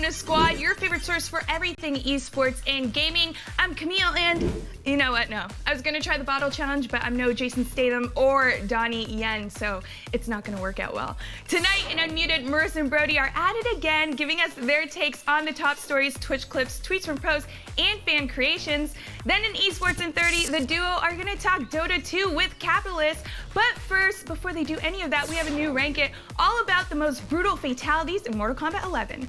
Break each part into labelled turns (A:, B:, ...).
A: Squad, your favorite source for everything esports and gaming. I'm Camille, and you know what? No, I was gonna try the bottle challenge, but I'm no Jason Statham or Donnie Yen, so it's not gonna work out well. Tonight in Unmuted, Marissa and Brody are at it again, giving us their takes on the top stories, Twitch clips, tweets from pros, and fan creations. Then in Esports in 30, the duo are gonna talk Dota 2 with Capitalist. But first, before they do any of that, we have a new Rank It, all about the most brutal fatalities in Mortal Kombat 11.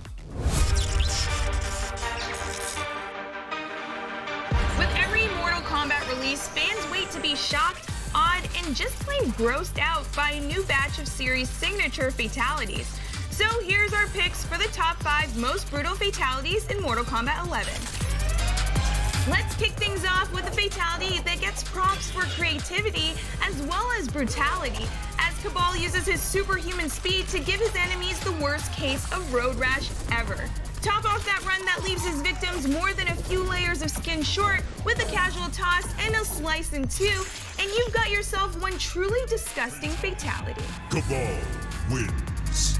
A: With every Mortal Kombat release, fans wait to be shocked, awed, and just plain grossed out by a new batch of series' signature fatalities. So here's our picks for the top 5 most brutal fatalities in Mortal Kombat 11. Let's kick things off with a fatality that gets props for creativity as well as brutality, as Cabal uses his superhuman speed to give his enemies the worst case of road rash ever. Top off that run that leaves his victims more than a few layers of skin short with a casual toss and a slice in two, and you've got yourself one truly disgusting fatality.
B: Cabal wins.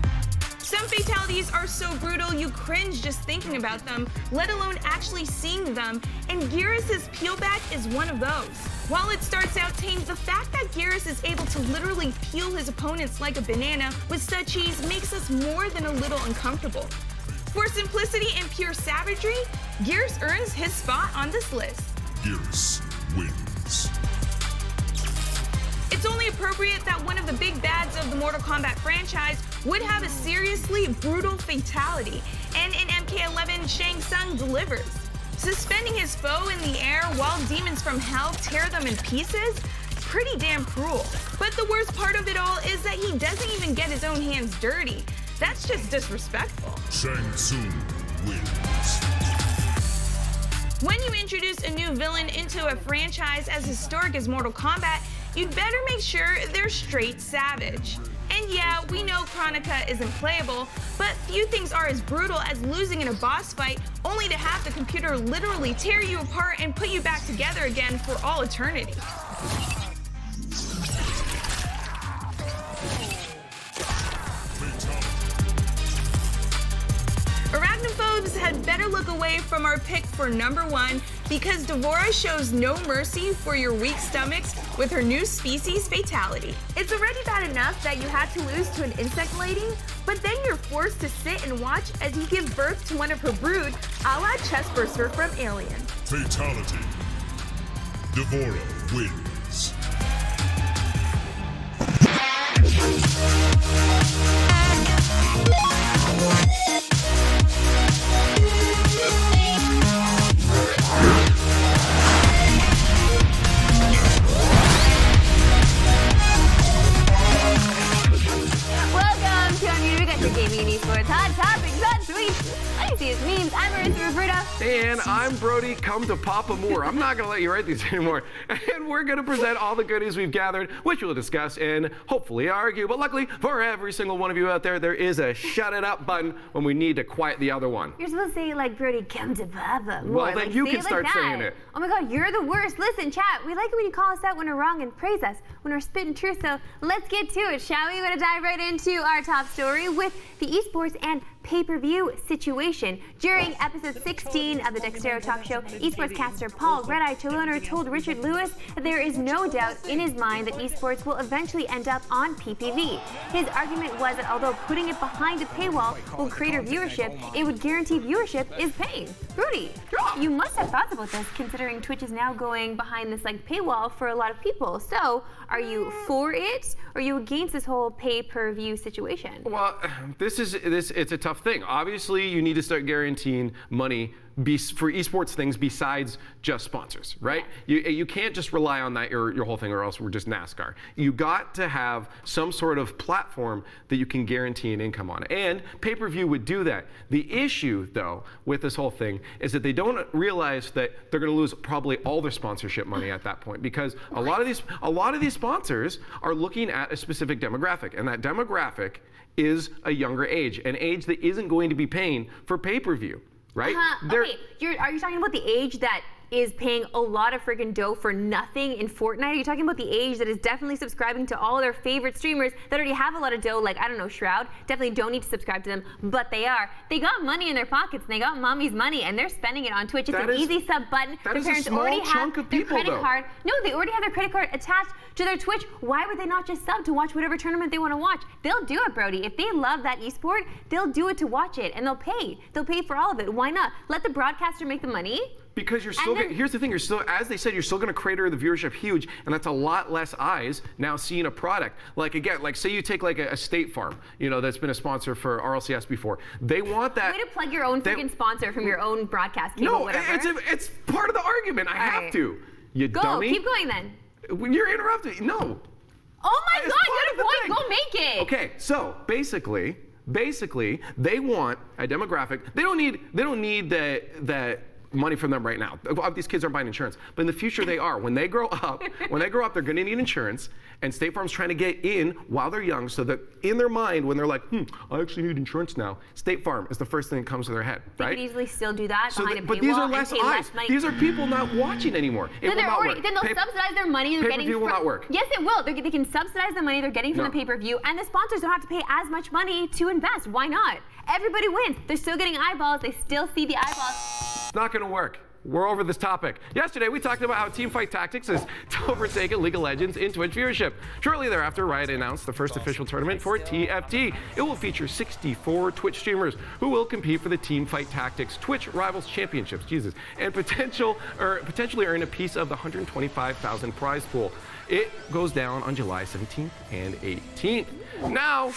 A: Some fatalities are so brutal you cringe just thinking about them, let alone actually seeing them, and Geras' peelback is one of those. While it starts out tame, the fact that Geras is able to literally peel his opponents like a banana with such ease makes us more than a little uncomfortable. For simplicity and pure savagery, Geras earns his spot on this list.
B: Geras wins.
A: It's only appropriate that one of the big bads of the Mortal Kombat franchise would have a seriously brutal fatality, and in MK11, Shang Tsung delivers. Suspending his foe in the air while demons from hell tear them in pieces? pretty damn cruel. But the worst part of it all is that he doesn't even get his own hands dirty. That's just disrespectful.
B: Shang Tsung wins.
A: When you introduce a new villain into a franchise as historic as Mortal Kombat, you'd better make sure they're straight savage. And yeah, we know Kronika isn't playable, but few things are as brutal as losing in a boss fight only to have the computer literally tear you apart and put you back together again for all eternity. Arachnophobes had better look away from our pick for #1 because Devora shows no mercy for your weak stomachs with her new species fatality. It's already bad enough that you had to lose to an insect lady, but then you're forced to sit and watch as you give birth to one of her brood, a la Chestburster from Alien.
B: Fatality. Devora wins.
C: Welcome to Unmuted. We got your gaming and esports hot topics, hot tweets, iciest memes. I'm Marissa Roberta.
D: And I'm Brody, come to Papa Moore. I'm not going to let you write these anymore. And we're going to present all the goodies we've gathered, which we'll discuss and hopefully argue. But luckily, for every single one of you out there, there is a shut it up button when we need to quiet the other one.
C: You're supposed to say like Brody, come to Papa Moore.
D: Well, then
C: like,
D: you
C: say
D: can
C: it
D: start
C: like
D: saying
C: that.
D: it.
C: Oh my God, you're the worst. Listen, chat, we like it when you call us out when we're wrong and praise us when we're spitting truth. So let's get to it, shall we? We're going to dive right into our top story with the esports and pay-per-view situation. During episode 16 of the Dextero Talk Show, esportscaster Paul Red-Eye Chaloner told Richard Lewis that there is no doubt in his mind that esports will eventually end up on PPV. His argument was that although putting it behind a paywall will create viewership, it would guarantee viewership is paying. Rudy, you must have thoughts about this considering Twitch is now going behind this like paywall for a lot of people. So are you for it or are you against this whole pay-per-view situation?
D: Well, it's a tough thing. Obviously, you need to start guaranteeing money for esports things besides just sponsors, right? You can't just rely on that your whole thing, or else we're just NASCAR. You got to have some sort of platform that you can guarantee an income on, and pay-per-view would do that. The issue, though, with this whole thing is that they don't realize that they're going to lose probably all their sponsorship money at that point, because a lot of these sponsors are looking at a specific demographic, and that demographic is a younger age, an age that isn't going to be paying for pay-per-view. Right?
C: Okay, are you talking about the age that is paying a lot of freaking dough for nothing in Fortnite? Are you talking about the age that is definitely subscribing to all their favorite streamers that already have a lot of dough, like, I don't know, Shroud? Definitely don't need to subscribe to them, but they are. They got money in their pockets, and they got mommy's money, and they're spending it on Twitch. It's an easy sub button.
D: That
C: Their
D: is a
C: parents
D: small
C: already
D: chunk
C: have
D: of
C: their
D: people,
C: credit
D: though.
C: card. No, they already have their credit card attached to their Twitch. Why would they not just sub to watch whatever tournament they want to watch? They'll do it, Brody. If they love that esport, they'll do it to watch it, and they'll pay. They'll pay for all of it. Why not? Let the broadcaster make the money.
D: Because you're still, here's the thing, you're still, as they said, you're still going to crater the viewership huge, and that's a lot less eyes now seeing a product. Like, again, like say you take like a State Farm, you know, that's been a sponsor for RLCS before. They want that.
C: Way to plug your own freaking sponsor from your own broadcast cable, whatever.
D: It's part of the argument. I have to. You dummy.
C: Keep going then.
D: You're interrupting. No.
C: Oh my God, you had a point. Go make it.
D: Okay, so basically, they want a demographic. They don't need that money from them right now. These kids aren't buying insurance, but in the future they are. When they grow up, they're going to need insurance, and State Farm's trying to get in while they're young, so that in their mind, when they're like, I actually need insurance now, State Farm is the first thing that comes to their head, right?
C: They could easily still do that behind a paywall.
D: But these are less
C: and pay
D: eyes.
C: less money.
D: These are people not watching anymore. It will not work.
C: Then they'll subsidize their money they're getting.
D: Pay-per-view will not work.
C: Yes, it will. They can subsidize the money they're getting from the pay-per-view, and the sponsors don't have to pay as much money to invest. Why not? Everybody wins. They're still getting eyeballs. They still see the eyeballs.
D: It's not going to work. We're over this topic. Yesterday, we talked about how Teamfight Tactics has overtaken League of Legends in Twitch viewership. Shortly thereafter, Riot announced the first official tournament for TFT. It will feature 64 Twitch streamers who will compete for the Teamfight Tactics Twitch Rivals Championships, and potentially earn a piece of the $125,000 prize pool. It goes down on July 17th and 18th. Now,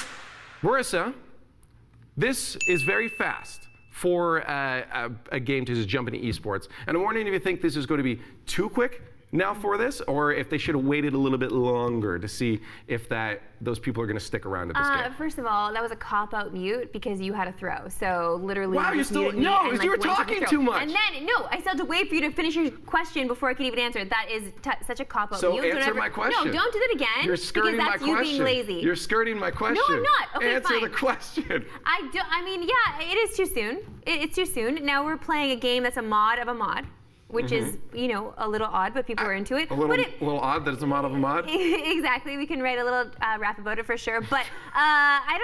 D: Marissa, this is very fast for a game to just jump into esports. And I'm wondering if you think this is going to be too quick now for this, or if they should have waited a little bit longer to see if those people are going to stick around at this game?
C: First of all, that was a cop-out mute because you had a throw. So literally,
D: Wow,
C: you
D: you're
C: just
D: still
C: muted me and, like,
D: you were
C: went to the
D: talking
C: throw.
D: too much.
C: And then I still had to wait for you to finish your question before I could even answer it. That is such a cop-out
D: So
C: mute.
D: answer my question.
C: No, don't do that again.
D: You're skirting
C: because
D: my
C: that's
D: question.
C: you being lazy.
D: You're skirting my question.
C: No, I'm not. Okay,
D: answer
C: fine.
D: the question.
C: I mean, yeah, it is too soon. It's too soon. Now we're playing a game that's a mod of a mod, which is, a little odd, but people are into it.
D: A little odd that it's a mod of a mod.
C: Exactly. We can write a little rap about it for sure. But I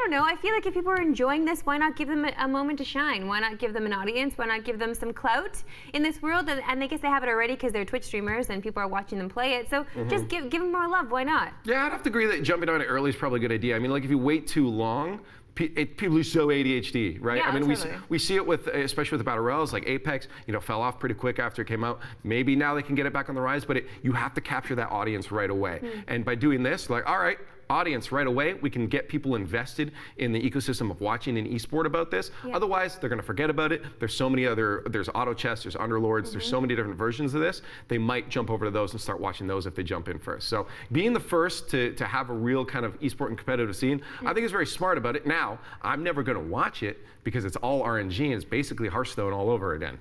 C: don't know. I feel like if people are enjoying this, why not give them a moment to shine? Why not give them an audience? Why not give them some clout in this world? And I guess they have it already because they're Twitch streamers and people are watching them play it. So just give them more love. Why not?
D: Yeah, I'd have to agree that jumping on it early is probably a good idea. I mean, like if you wait too long, people are so ADHD, right?
C: Yeah,
D: I mean,
C: totally.
D: we see it with, especially with the battle royals, like Apex, fell off pretty quick after it came out. Maybe now they can get it back on the rise, but you have to capture that audience right away. And by doing this, like, all right, audience right away, we can get people invested in the ecosystem of watching an esport about this.
C: Yeah.
D: Otherwise, they're going to forget about it. There's so many there's auto chess, there's underlords, there's so many different versions of this. They might jump over to those and start watching those if they jump in first. So being the first to have a real kind of esport and competitive scene, I think is very smart about it. Now, I'm never going to watch it because it's all RNG and it's basically Hearthstone all over again.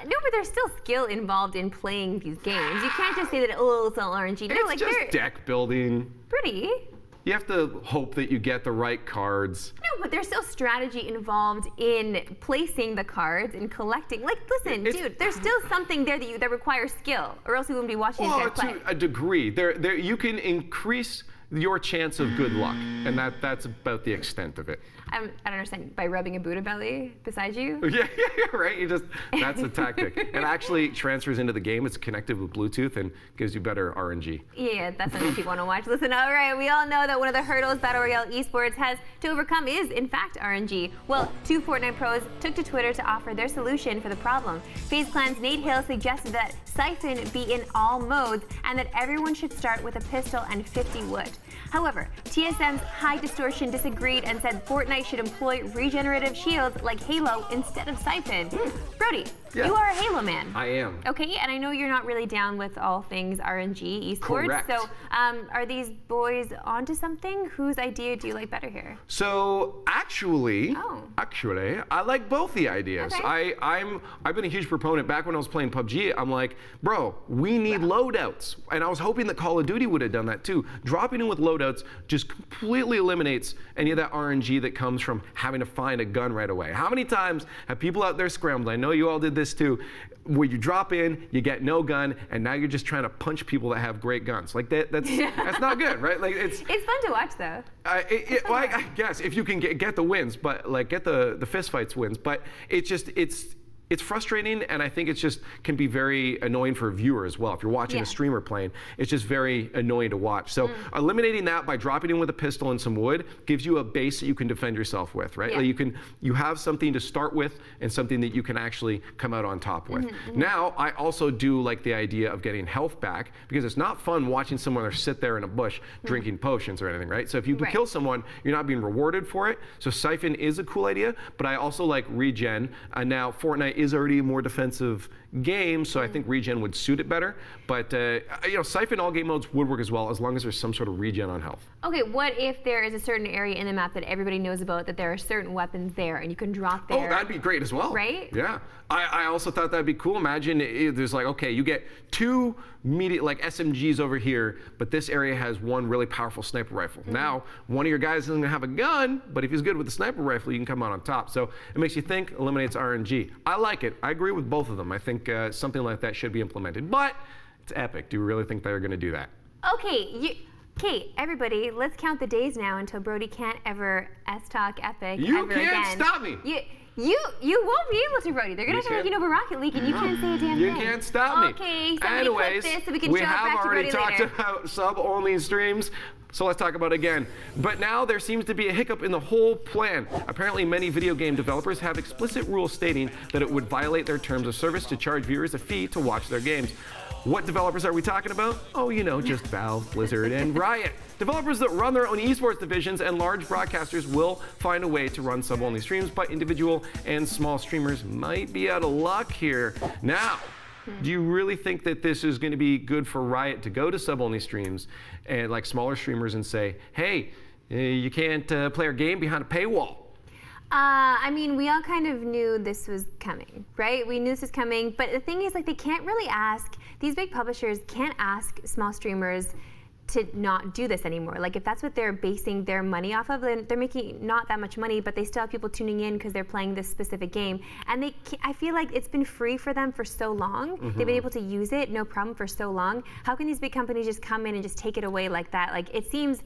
C: No, but there's still skill involved in playing these games. You can't just say that, it's all RNG. No,
D: It's just
C: they're
D: deck building.
C: pretty.
D: You have to hope that you get the right cards.
C: No, but there's still strategy involved in placing the cards and collecting. Like, listen, dude, there's still something there that requires skill, or else we wouldn't be watching these guys play.
D: To a degree. There, you can increase your chance of good luck, and that's about the extent of it.
C: I don't understand. By rubbing a Buddha belly beside you?
D: Yeah, right. That's a tactic. It actually transfers into the game. It's connected with Bluetooth and gives you better RNG.
C: Yeah, that's something people want to watch. Listen, all right, we all know that one of the hurdles Battle Royale Esports has to overcome is, in fact, RNG. Well, 2 Fortnite pros took to Twitter to offer their solution for the problem. FaZe Clan's Nate Hill suggested that Siphon be in all modes and that everyone should start with a pistol and 50 wood. However, TSM's High Distortion disagreed and said Fortnite should employ regenerative shields like Halo instead of Siphon. Brody, you are a Halo man.
D: I am.
C: Okay, and I know you're not really down with all things RNG esports.
D: Correct.
C: So, are these boys onto something? Whose idea do you like better here?
D: So actually, I like both the ideas.
C: Okay.
D: I've been a huge proponent. Back when I was playing PUBG, I'm like, bro, we need loadouts, and I was hoping that Call of Duty would have done that too. Dropping in with loadouts just completely eliminates any of that RNG that comes from having to find a gun right away. How many times have people out there scrambled? I know you all did this too, where you drop in, you get no gun, and now you're just trying to punch people that have great guns. Like that's not good, right? Like it's
C: fun to watch though.
D: I guess if you can get the wins, but like get the fist fights wins, but it's frustrating, and I think it's just can be very annoying for a viewer as well. If you're watching a streamer playing, it's just very annoying to watch. So eliminating that by dropping in with a pistol and some wood gives you a base that you can defend yourself with, right?
C: Yeah.
D: Like you have something to start with and something that you can actually come out on top with. Now, I also do like the idea of getting health back because it's not fun watching someone sit there in a bush drinking potions or anything, right? So if you can kill someone, you're not being rewarded for it. So Siphon is a cool idea, but I also like regen. Now Fortnite is already a more defensive game, so I think regen would suit it better. But Siphon all game modes would work as well, as long as there's some sort of regen on health.
C: Okay, what if there is a certain area in the map that everybody knows about, that there are certain weapons there, and you can drop there?
D: Oh, that'd be great as well.
C: Right?
D: Yeah. I also thought that'd be cool. Imagine there's like, okay, you get 2 like SMGs over here, but this area has 1 really powerful sniper rifle. Now, one of your guys isn't gonna have a gun, but if he's good with the sniper rifle, you can come out on top. So it makes you think, eliminates RNG. I like it. I agree with both of them. I think something like that should be implemented, but it's Epic. Do you really think they're gonna do that?
C: Okay, everybody, let's count the days now until Brody can't ever S-talk Epic
D: You
C: ever
D: can't
C: again.
D: stop me.
C: You won't be able to, Brody. They're gonna start making over Rocket League, and you can't say a damn
D: You
C: thing.
D: can't stop me.
C: Okay, somebody
D: Anyways,
C: clip this so we can show it back to Brody
D: have already
C: later.
D: talked about sub-only streams, so let's talk about it again. But now there seems to be a hiccup in the whole plan. Apparently, many video game developers have explicit rules stating that it would violate their terms of service to charge viewers a fee to watch their games. What developers are we talking about? Oh, just Valve, Blizzard, and Riot. Developers that run their own esports divisions and large broadcasters will find a way to run sub-only streams, but individual and small streamers might be out of luck here. Now, Do you really think that this is going to be good for Riot to go to sub-only streams and like smaller streamers and say, hey, you can't play our game behind a paywall?
C: I mean, we all kind of knew this was coming, right? We knew this was coming, but the thing is, like, they can't really ask, these big publishers can't ask small streamers to not do this anymore. Like, if that's what they're basing their money off of, then they're making not that much money, but they still have people tuning in because they're playing this specific game. And I feel like it's been free for them for so long. They've been able to use it, no problem, for so long. How can these big companies just come in and just take it away like that? Like, it seems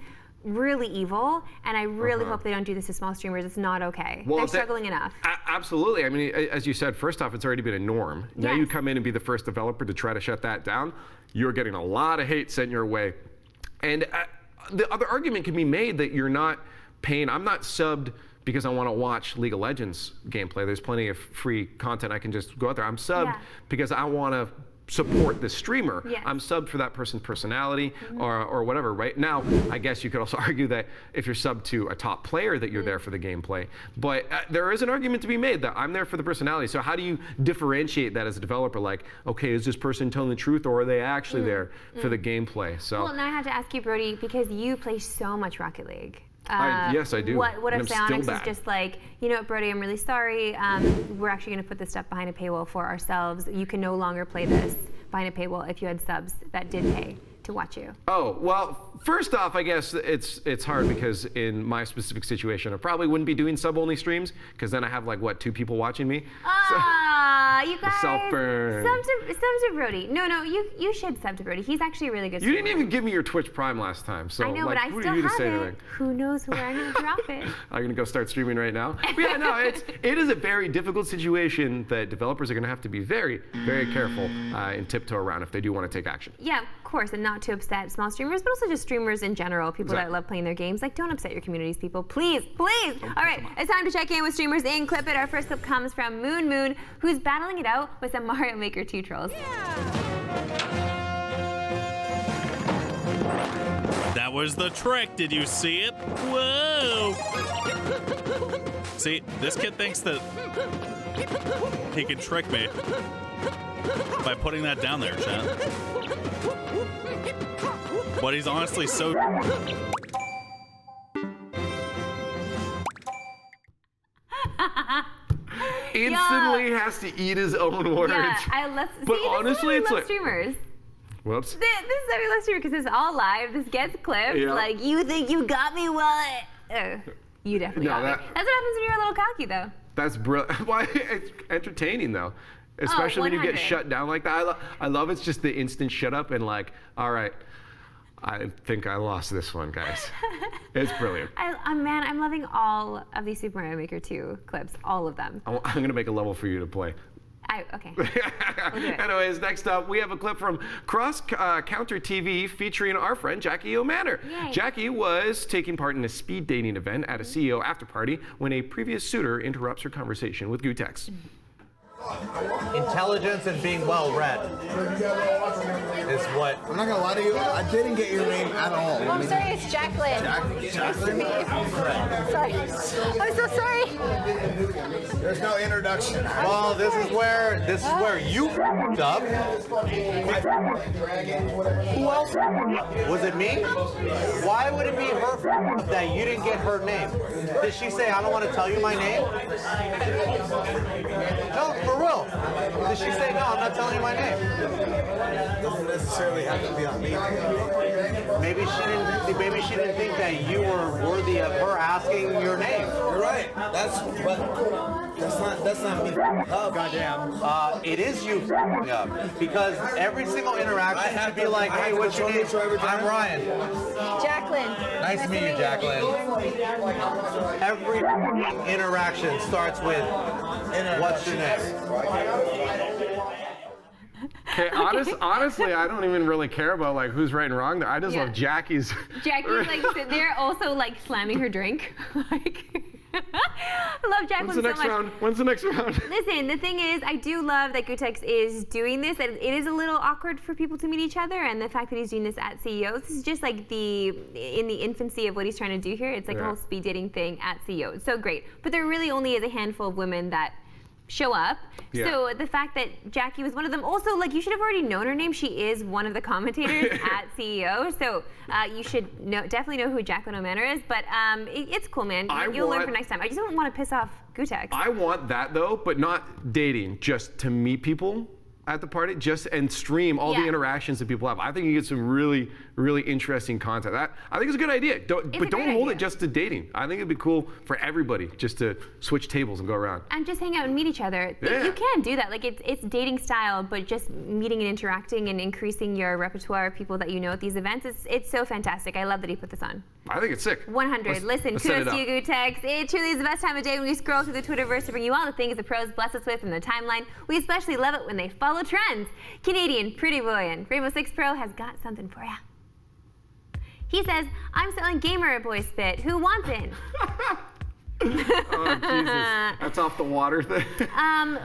C: really evil, and I really hope they don't do this to small streamers. It's not okay.
D: Well,
C: they're struggling enough.
D: Absolutely. I mean, as you said, first off, it's already been a norm. Now you come in and be the first developer to try to shut that down. You're getting a lot of hate sent your way. And the other argument can be made that you're not paying. I'm not subbed because I want to watch League of Legends gameplay. There's plenty of free content I can just go out there. I'm subbed because I want to support the streamer. I'm subbed for that person's personality or whatever, right? Now, I guess you could also argue that if you're subbed to a top player that you're there for the gameplay. But there is an argument to be made that I'm there for the personality. So how do you differentiate that as a developer? Like, okay, is this person telling the truth or are they actually there for the gameplay? So.
C: Well, now I have to ask you, Brody, because you play so much Rocket League.
D: Yes, I do.
C: What if
D: And
C: Psyonix is just like, you know what, Brody, I'm really sorry. We're actually going to put this stuff behind a paywall for ourselves. You can no longer play this behind a paywall if you had subs that did pay to watch you.
D: Oh, well, first off, I guess it's hard because in my specific situation, I probably wouldn't be doing sub-only streams because then I have like, what, 2 people watching me?
C: You guys.
D: Self-burn.
C: Sub to Brody. No, you should sub to Brody. He's actually a really good
D: You
C: streamer.
D: didn't even give me your Twitch Prime last time, so
C: I know,
D: like,
C: but I
D: who
C: still
D: are you to
C: have
D: say
C: it.
D: anything?
C: Who knows where I'm going to drop it?
D: I'm gonna go start streaming right now. But yeah, no, it is a very difficult situation that developers are gonna have to be very, very careful and tiptoe around if they do want to take action.
C: Yeah, of course, and not to upset small streamers, but also just streamers in general, people that love playing their games. Like, don't upset your communities, people. Please, please. All right, it's time to check in with streamers in Clip It. Our first clip comes from Moon, who's battling it out with some Mario Maker 2 trolls.
E: That was the trick. Did you see it? Whoa! See, this kid thinks that he can trick me by putting that down there, chat. But he's honestly so...
D: Instantly has to eat his own words.
C: Yeah, honestly,
D: it's like
C: streamers.
D: Whoops.
C: This is why we love streamers, because it's all live. This gets clipped.
D: Yeah.
C: Like, you think you got me? Well, you definitely got me. That's what happens when you're a little cocky, though.
D: That's brilliant. Why? It's entertaining though, especially when you get
C: 100.
D: shut down like that. I love it's just the instant shut up and like, all right, I think I lost this one, guys. It's brilliant.
C: Man, I'm loving all of these Super Mario Maker 2 clips, all of them.
D: I'm gonna make a level for you to play.
C: Okay. We'll do it.
D: Anyways, next up, we have a clip from Cross Counter TV featuring our friend Jackie O'Manor.
C: Yay.
D: Jackie was taking part in a speed dating event at a CEO after party when a previous suitor interrupts her conversation with Gutex.
F: Intelligence and being well-read is what...
G: I'm not gonna lie to you, I didn't get your name at all.
H: Oh, I'm sorry, it's Jacqueline.
G: Jacqueline?
H: Sorry. I'm so sorry.
G: There's no introduction.
F: Well, this is where you f***ed up. Who else was it me? Why would it be her f*** that you didn't get her name? Did she say, I don't want to tell you my name? No, for real. Did she say, no, I'm not telling you my name?
G: Doesn't necessarily have to be on me.
F: Maybe she didn't think that you were worthy of her asking your name.
G: You're right. That's not me. Oh, goddamn.
F: It is you f***ing up because every single interaction should be like, hey, what's your name? I'm Ryan.
H: Jacqueline.
F: Nice to meet you, Jacqueline. Every interaction starts with, what's your name?
D: Okay, honestly, I don't even really care about like who's right and wrong there. I just love Jackie's.
C: Jackie's like sitting there also like slamming her drink. Like, I love Jacqueline so much.
D: When's the next round?
C: Listen, the thing is, I do love that Gutex is doing this, and it is a little awkward for people to meet each other, and the fact that he's doing this at CEO, this is just like in the infancy of what he's trying to do here. It's like a whole speed dating thing at CEO. It's so great. But there really only is a handful of women that show up.
D: Yeah.
C: So the fact that Jackie was one of them, also, like, you should have already known her name. She is one of the commentators at CEO, so you should definitely know who Jacqueline O'Manor is. But it's cool, man. You'll learn for next time. I just don't want to piss off Gutex.
D: I want that though, but not dating, just to meet people at the party, and stream all the interactions that people have. I think you get some really, really interesting content. I think it's a good idea. Don't hold it just to dating. I think it'd be cool for everybody just to switch tables and go around.
C: And just hang out and meet each other.
D: Yeah.
C: You can do that. Like, it's dating style, but just meeting and interacting and increasing your repertoire of people that you know at these events. It's so fantastic. I love that he put this on.
D: I think it's sick.
C: 100. Listen, kudos to you, Gutex. It truly is the best time of day when we scroll through the Twitterverse to bring you all the things the pros bless us with from the timeline. We especially love it when they follow trends. Canadian Pretty Boy and Rainbow Six Pro has got something for ya. He says, I'm selling gamer boy spit. Who wants it?
D: Oh, Jesus. That's off the water thing.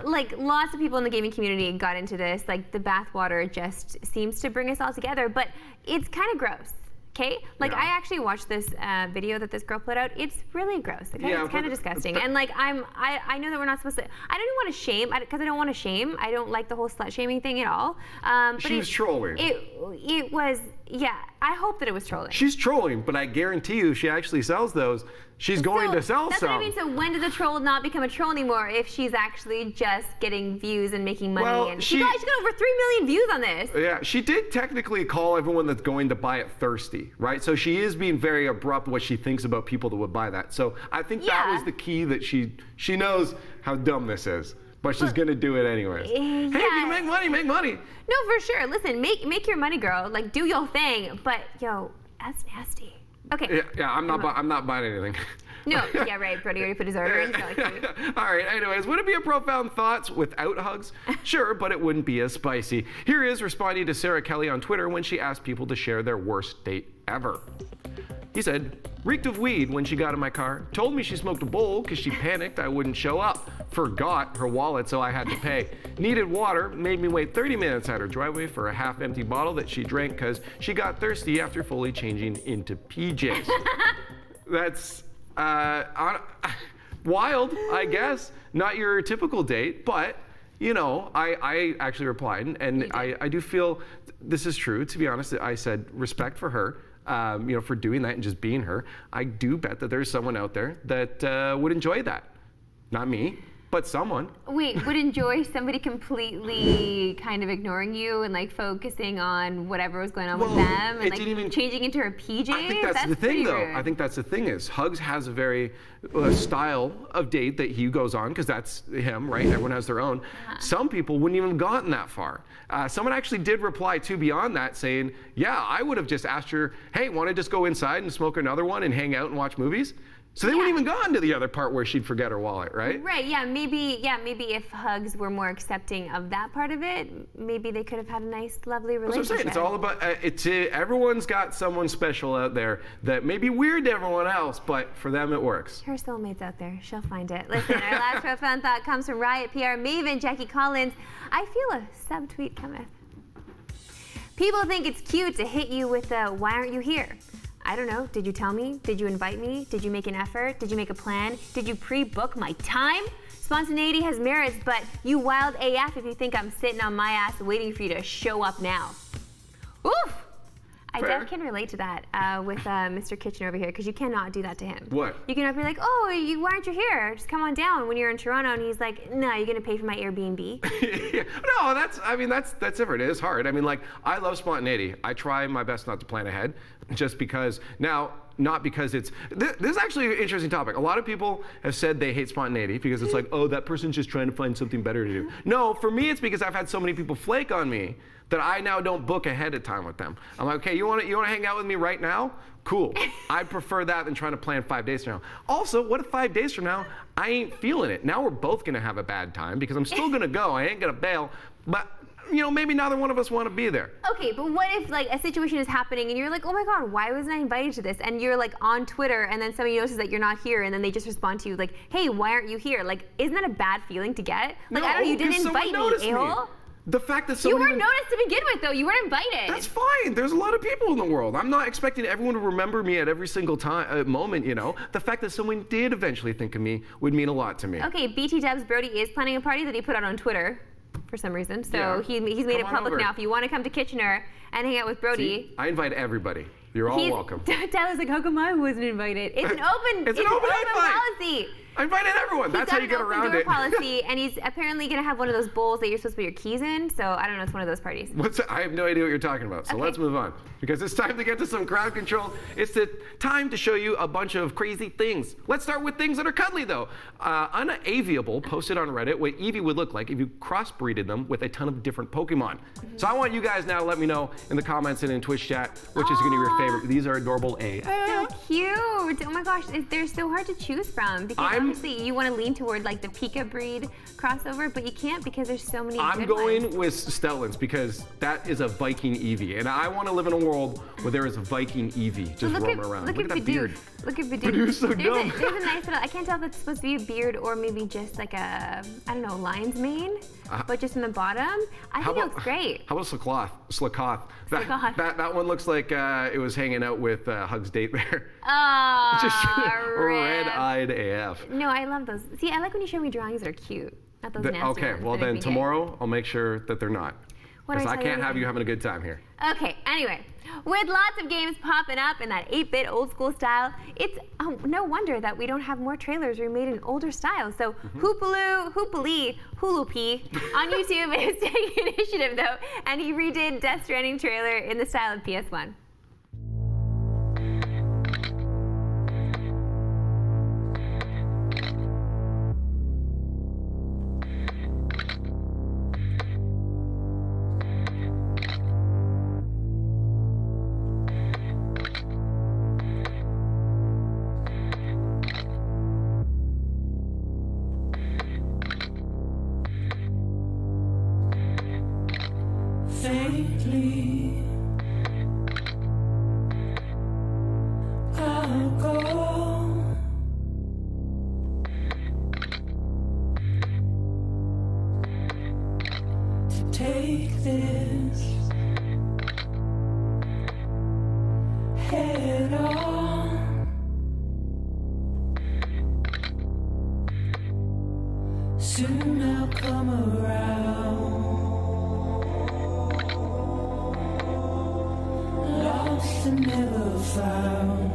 C: Like, lots of people in the gaming community got into this. Like, the bathwater just seems to bring us all together, but it's kind of gross. Okay? Like, I actually watched this video that this girl put out. It's really gross. Okay?
D: Yeah,
C: it's kind of disgusting. And, like, I know that we're not supposed to. I don't want to shame, because I don't want to shame. I don't like the whole slut shaming thing at all. But
D: She was trolling.
C: It was, yeah. I hope that it was trolling.
D: She's trolling, but I guarantee you, if she actually sells those, she's going to sell
C: that's
D: some.
C: What I mean. So when does a troll not become a troll anymore if she's actually just getting views and making money?
D: Well,
C: and she got over 3 million views on this.
D: Yeah, she did technically call everyone that's going to buy it thirsty, right? So she is being very abrupt what she thinks about people that would buy that. So I think that was the key, that she knows how dumb this is, but she's gonna do it anyways. Hey, if you make money, make money.
C: No, for sure. Listen, make your money, girl. Like, do your thing. But yo, that's nasty. Okay.
D: Yeah, I'm not buying anything.
C: No, yeah, right. Brody already put his order in. So
D: All right, anyways, would it be a profound thoughts without hugs? Sure, but it wouldn't be as spicy. Here is responding to Sarah Kelly on Twitter when she asked people to share their worst date ever. He said, reeked of weed when she got in my car, told me she smoked a bowl because she panicked I wouldn't show up, forgot her wallet so I had to pay, needed water, made me wait 30 minutes at her driveway for a half-empty bottle that she drank because she got thirsty after fully changing into PJs. That's wild, I guess. Not your typical date, but you know, I actually replied, and I do feel this is true. To be honest, I said respect for her, you know, for doing that and just being her. I do bet that there's someone out there that would enjoy that. Not me, but someone.
C: Wait, would enjoy somebody completely kind of ignoring you and like focusing on whatever was going on with them and like changing into her PJs?
D: I think that's the thing, though. Rude. I think that's the thing is Hugs has a very style of date that he goes on because that's him, right? Everyone has their own. Some people wouldn't even have gotten that far. Someone actually did reply too beyond that saying, yeah, I would have just asked her, hey, want to just go inside and smoke another one and hang out and watch movies? So they wouldn't even gone to the other part where she'd forget her wallet, right?
C: Right, yeah, maybe if Hugs were more accepting of that part of it, maybe they could have had a nice, lovely relationship.
D: That's what I'm saying. It's all about, everyone's got someone special out there that may be weird to everyone else, but for them it works.
C: Her soulmate's out there. She'll find it. Listen, our last profound thought comes from Riot PR maven Jackie Collins. I feel a subtweet cometh. People think it's cute to hit you with a, why aren't you here? I don't know. Did you tell me? Did you invite me? Did you make an effort? Did you make a plan? Did you pre-book my time? Spontaneity has merits, but you wild AF if you think I'm sitting on my ass waiting for you to show up now. Oof! I definitely can relate to that with Mr. Kitchen over here, because you cannot do that to him.
D: What?
C: You cannot be like, oh, why aren't you here? Just come on down when you're in Toronto, and he's like, no, you're gonna pay for my Airbnb.
D: No, that's different. It is hard. I mean, like, I love spontaneity. I try my best not to plan ahead, just because now. Not because it's, this is actually an interesting topic. A lot of people have said they hate spontaneity because it's like, oh, that person's just trying to find something better to do. No, for me, it's because I've had so many people flake on me that I now don't book ahead of time with them. I'm like, okay, you want to hang out with me right now? Cool. I'd prefer that than trying to plan 5 days from now. Also, what if 5 days from now, I ain't feeling it? Now we're both going to have a bad time because I'm still going to go. I ain't going to bail. But you know, maybe neither one of us want to be there.
C: Okay, but what if like a situation is happening and you're like, oh my God, why wasn't I invited to this? And you're like on Twitter and then somebody notices that you're not here and then they just respond to you like, hey, why aren't you here? Like, isn't that a bad feeling to get? Like,
D: No,
C: I don't know, you didn't
D: someone
C: invite me,
D: noticed
C: a-hole.
D: The fact that
C: You
D: someone
C: weren't
D: even-
C: noticed to begin with, though. You weren't invited.
D: That's fine. There's a lot of people in the world. I'm not expecting everyone to remember me at every single time moment, you know. The fact that someone did eventually think of me would mean a lot to me.
C: Okay, BT Dubs Brody is planning a party that he put out on Twitter for some reason. So
D: Yeah.
C: he's made it
D: Come on
C: public
D: over.
C: now. If you want to come to Kitchener and hang out with Brody.
D: See, I invite everybody. You're all welcome.
C: Tyler's like, how come I wasn't invited? It's an open,
D: It's an open invite.
C: policy.
D: I invited everyone. That's how you
C: He's got
D: get
C: an open
D: around
C: door
D: it.
C: policy, and he's apparently going to have one of those bowls that you're supposed to put your keys in. So I don't know. It's one of those parties.
D: I have no idea what you're talking about, so
C: Okay.
D: let's move on. Because it's time to get to some crowd control. It's the time to show you a bunch of crazy things. Let's start with things that are cuddly, though. Unaviable posted on Reddit what Eevee would look like if you crossbreeded them with a ton of different Pokemon. So I want you guys now to let me know in the comments and in Twitch chat which is going to be your favorite. These are adorable AF.
C: So cute. Oh my gosh, they're so hard to choose from because obviously you want to lean toward like the Pika breed crossover, but you can't because there's so many
D: I'm
C: good
D: going
C: ones.
D: with Stellans because that is a Viking Eevee, and I want to live in a world where there is a Viking Eevee just roaming around.
C: Look at
D: that beard.
C: Look at Bidoof.
D: Bidoof's so
C: there's
D: dumb.
C: there's a nice little, I can't tell if it's supposed to be a beard or maybe just like a, I don't know, lion's mane, but just in the bottom. I think it looks great.
D: How about Slakoth?
C: Slakoth.
D: That one looks like it was hanging out with Hug's date bear.
C: Oh,
D: Just
C: rip.
D: red-eyed AF.
C: No, I love those. See, I like when you show me drawings that are cute, not those nasty
D: Okay,
C: ones
D: well
C: that
D: then
C: make me
D: tomorrow I'll make sure that they're not.
C: What did
D: Because
C: I
D: I
C: tell you
D: can't have
C: again?
D: you having a good time here.
C: Okay, anyway, with lots of games popping up in that 8-bit old school style, it's no wonder that we don't have more trailers remade in older style. So Hoopaloo, Hoopalee, Hulupi on YouTube is taking initiative though, and he redid Death Stranding trailer in the style of PS1.
I: Faintly, I'll go. To take this head on. Soon I'll come around. Lost and never found.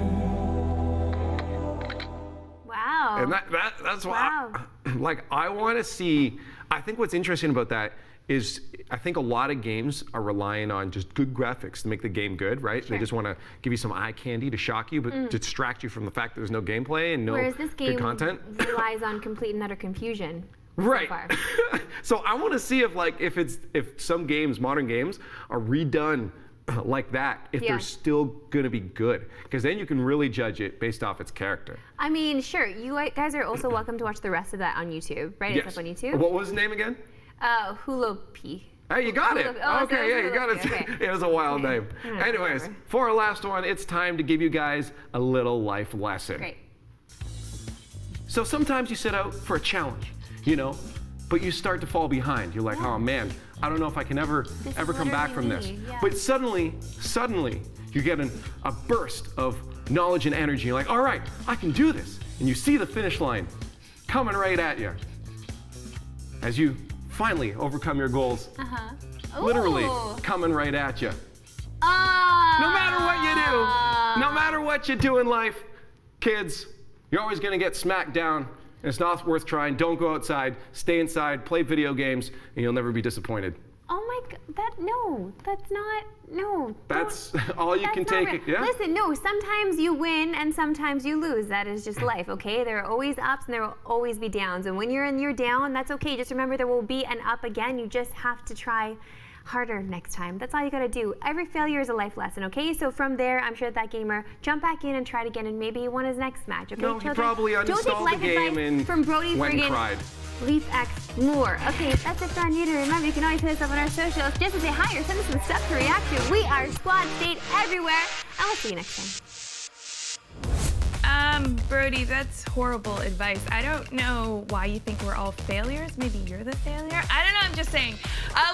C: Wow.
D: And that's why,
C: Wow.
D: like, I want to see. I think what's interesting about that is I think a lot of games are relying on just good graphics to make the game good, right? They just want to give you some eye candy to shock you, but to distract you from the fact that there's no gameplay and no
C: Whereas this game
D: good content.
C: relies on complete and utter confusion.
D: Right.
C: So far.
D: So I want to see if some games, modern games, are redone like that, if
C: Yeah.
D: they're still gonna be good, because then you can really judge it based off its character.
C: I mean, sure, you guys are also welcome to watch the rest of that on YouTube, right?
D: Yes.
C: It's up on YouTube.
D: What was the name again?
C: Hulopi.
D: Hey, you got it.
C: Oh,
D: Okay, yeah, you got it.
C: okay.
D: It was a wild name.
C: Hmm,
D: Anyways,
C: whatever.
D: for our last one, it's time to give you guys a little life lesson.
C: Great.
D: So sometimes you set out for a challenge, you know, but you start to fall behind. You're like, oh man, I don't know if I can ever
C: is
D: come back from this.
C: literally me, yeah.
D: But suddenly, you get a burst of knowledge and energy. You're like, all right, I can do this. And you see the finish line coming right at you. As you finally overcome your goals, literally
C: Ooh.
D: coming right at you.
C: Oh.
D: No matter what you do, no matter what you do in life, kids, you're always gonna get smacked down, and it's not worth trying. Don't go outside, stay inside, play video games, and you'll never be disappointed.
C: Oh my God, that's not, no.
D: That's all you
C: That's
D: can
C: not
D: take.
C: real.
D: Yeah.
C: Listen, no, sometimes you win and sometimes you lose. That is just life, okay? There are always ups and there will always be downs. And when you're in your down, that's okay. Just remember there will be an up again. You just have to try harder next time. That's all you gotta do. Every failure is a life lesson, okay? So from there, I'm sure that gamer jump back in and try it again, and maybe he won his next match, okay?
D: No, he
C: children?
D: probably
C: Don't take
D: uninstalled
C: life
D: the game
C: advice
D: and
C: from Brody
D: went and
C: friggin'
D: cried.
C: Leaf X more. Okay, that's it for on YouTube. Remember, you can always hit us up on our socials just to say hi or send us some stuff to react to. We are Squad State everywhere, and we'll see you next time.
A: Brody, that's horrible advice. I don't know why you think we're all failures. Maybe you're the failure? I don't know, I'm just saying.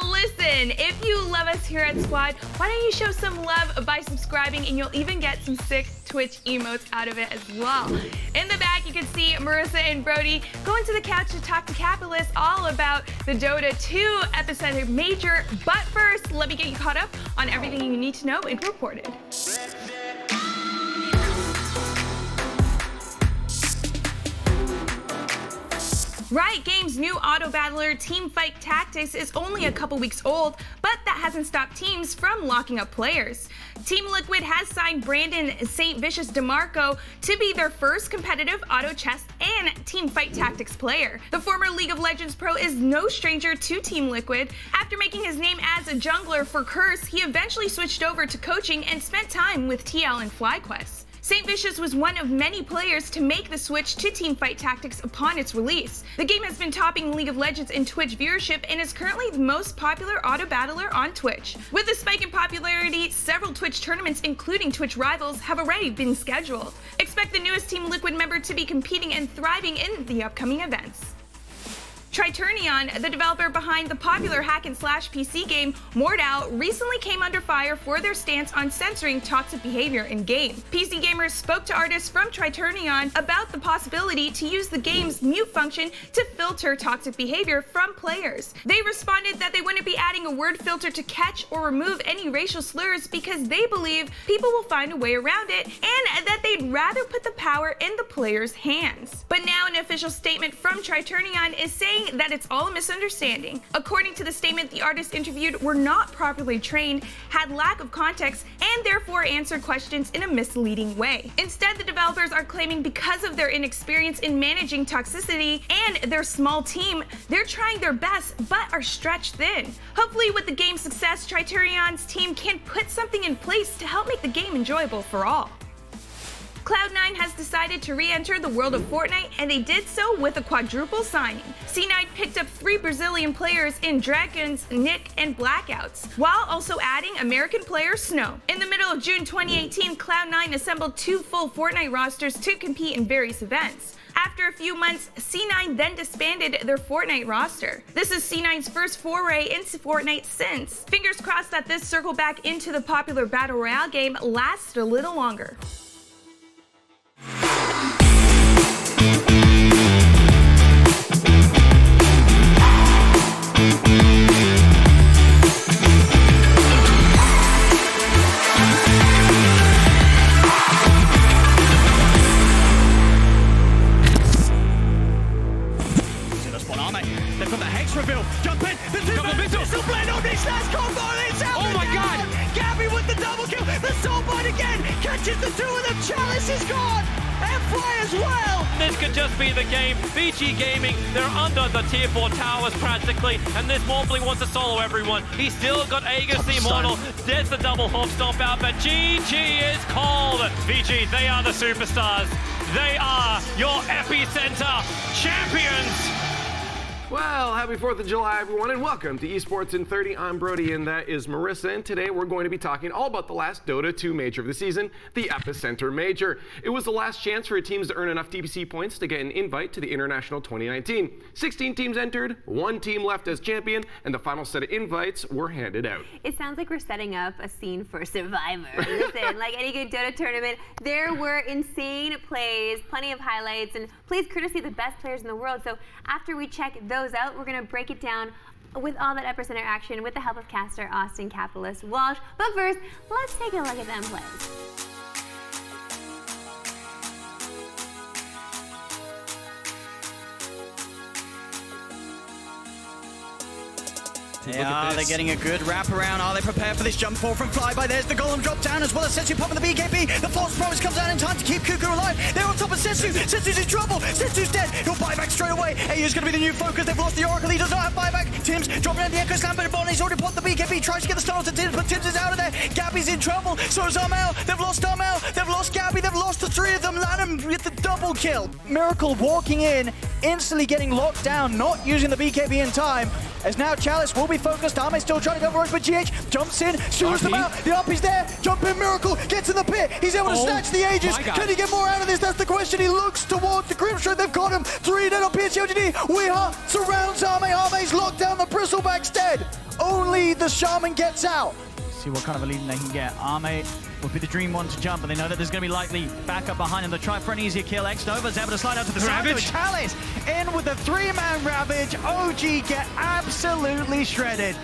A: Listen, if you love us here at Squad, why don't you show some love by subscribing, and you'll even get some sick Twitch emotes out of it as well. In the back, you can see Marissa and Brody going to the couch to talk to Capitalist all about the Dota 2 Epicenter Major. But first, let me get you caught up on everything you need to know in Reported. Riot Games' new auto battler Teamfight Tactics is only a couple weeks old, but that hasn't stopped teams from locking up players. Team Liquid has signed Brandon St. Vicious DeMarco to be their first competitive auto chess and Teamfight Tactics player. The former League of Legends pro is no stranger to Team Liquid. After making his name as a jungler for Curse, he eventually switched over to coaching and spent time with TL and FlyQuest. St. Vicious was one of many players to make the switch to Teamfight Tactics upon its release. The game has been topping League of Legends in Twitch viewership and is currently the most popular auto battler on Twitch. With the spike in popularity, several Twitch tournaments, including Twitch Rivals, have already been scheduled. Expect the newest Team Liquid member to be competing and thriving in the upcoming events. Triternion, the developer behind the popular hack-and-slash PC game Mordau, recently came under fire for their stance on censoring toxic behavior in-game. PC gamers spoke to artists from Triternion about the possibility to use the game's mute function to filter toxic behavior from players. They responded that they wouldn't be adding a word filter to catch or remove any racial slurs because they believe people will find a way around it, and that they'd rather put the power in the player's hands. But now an official statement from Triternion is saying that it's all a misunderstanding. According to the statement, the artists interviewed were not properly trained, had lack of context, and therefore answered questions in a misleading way. Instead, the developers are claiming because of their inexperience in managing toxicity and their small team, they're trying their best but are stretched thin. Hopefully, with the game's success, Triterion's team can put something in place to help make the game enjoyable for all. Cloud9 has decided to re-enter the world of Fortnite, and they did so with a quadruple signing. C9 picked up 3 Brazilian players in Dragons, Nick, and Blackouts, while also adding American player Snow. In the middle of June 2018, Cloud9 assembled 2 full Fortnite rosters to compete in various events. After a few months, C9 then disbanded their Fortnite roster. This is C9's first foray into Fortnite since. Fingers crossed that this circle back into the popular Battle Royale game lasts a little longer.
J: They've got the Hex reveal. Jump in. The two blend on this last combo. It's out. Oh my god. Gabby with the double kill. The Soulbite again. Catches the two of them. Chalice is gone. And Fly as well.
K: This could just be the game. BG Gaming, they're under the tier 4 towers practically. And this Morbling wants to solo everyone. He's still got Aegis the Immortal. There's the double hop stomp out. But GG is called. BG, they are the superstars. They are your epicenter champions.
D: Well, happy 4th of July, everyone, and welcome to Esports in 30. I'm Brody, and that is Marissa, and today we're going to be talking all about the last Dota 2 Major of the season, the Epicenter Major. It was the last chance for teams to earn enough TPC points to get an invite to the International 2019. 16 teams entered, 1 team left as champion, and the final set of invites were handed out.
C: It sounds like we're setting up a scene for Survivor. Listen, like any good Dota tournament, there were insane plays, plenty of highlights, and plays courtesy of the best players in the world. So after we check those out, we're going to break it down with all that Epicenter action with the help of caster Austin Capitalist Walsh. But first, let's take a look at them plays.
J: They're getting a good wrap around. Are they prepared for this jump forward from Flyby? There's the Golem drop down as well as Setsu popping the BKB. The False Promise comes out in time to keep Cuckoo alive. They're on top of Setsu. Setsu's in trouble. Setsu's dead. He'll buy back straight away. AU's going to be the new focus. They've lost the Oracle. He does not have buyback. Tim's dropping down the Echo Slam, but Bonnie's already popped the BKB. Tries to get the stun onto Tims, but Tims is out of there. Gabby's in trouble. So is Armel. They've lost Armel. They've lost Gabby. They've lost the 3 of them. Lanham with the double kill. Miracle walking in instantly getting locked down, not using the BKB in time. As now Chalice will be focused. Arme still trying to go for it, but GH jumps in, skewers them out. The RP's there. Jump in, Miracle gets in the pit. He's able to snatch the Aegis. Can he get more out of this? That's the question. He looks towards the Grimstroke. They've got him. 3 dead on PHLGD. Weeha surrounds Arme. Arme's locked down. The Bristleback's dead. Only the Shaman gets out.
L: See what kind of a lead they can get. Arme would be the dream one to jump, and they know that there's going to be likely backup behind him. They try for an easier kill. X-Nova's able to slide out to the side.
K: Ravage.
L: Chalice in with the 3-man Ravage. OG get absolutely shredded.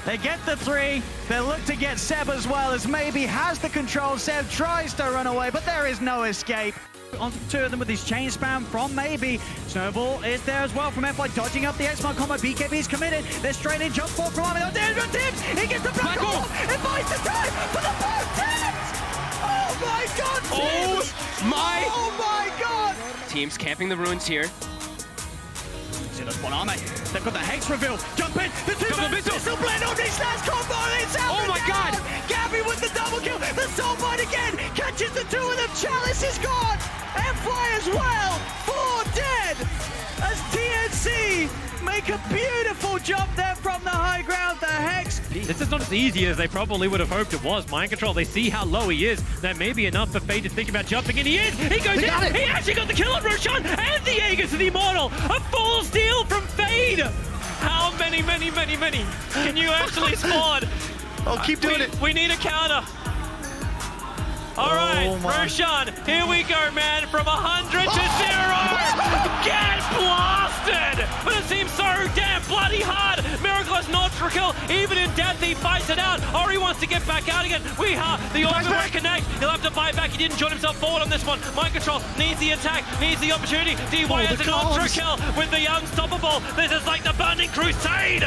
L: They get the 3. They look to get Seb as well, as maybe has the control. Seb tries to run away, but there is no escape. Onto the 2 of them with his chain spam from Maybe. Snowball is there as well from FY, dodging up the X-Mark combo. BKB's committed. They're straight in, jump ball from Arme. Oh, there's Tibbs! He gets the black hole! It buys the time for the first Tibbs! Oh my god, Tibbs! Oh my god!
K: Teams camping the ruins here.
L: See this one, Arme. They've got the Hex reveal. Jump in. The 2-man missile blend on this last combo. It's out.
K: Oh my god!
L: Gabby with the double kill. The Soulbite again. Catches the 2 of them. Chalice is gone. FY as well. 4 dead. As TNC make a beautiful jump there from the high ground. The Hex.
K: This is not as easy as they probably would have hoped it was. Mind control, they see how low he is. That may be enough for Fade to think about jumping in. He is! He goes in! He actually got the kill on Roshan and the Aegis of the Immortal! A full steal from Fade! How many can you actually spawn?
D: Oh, keep doing it.
K: We need a counter. All right, Roshan, here we go, man. From 100 to 0. Get blasted! But it seems so damn bloody hard. Miracle has not for kill. Even in death, he fights it out. Ori wants to get back out again. Weeha, the Orb won't connect. He'll have to buy back. He didn't join himself forward on this one. Mind control needs the attack, needs the opportunity. DY has an ultra kill with the unstoppable. This is like the Burning Crusade.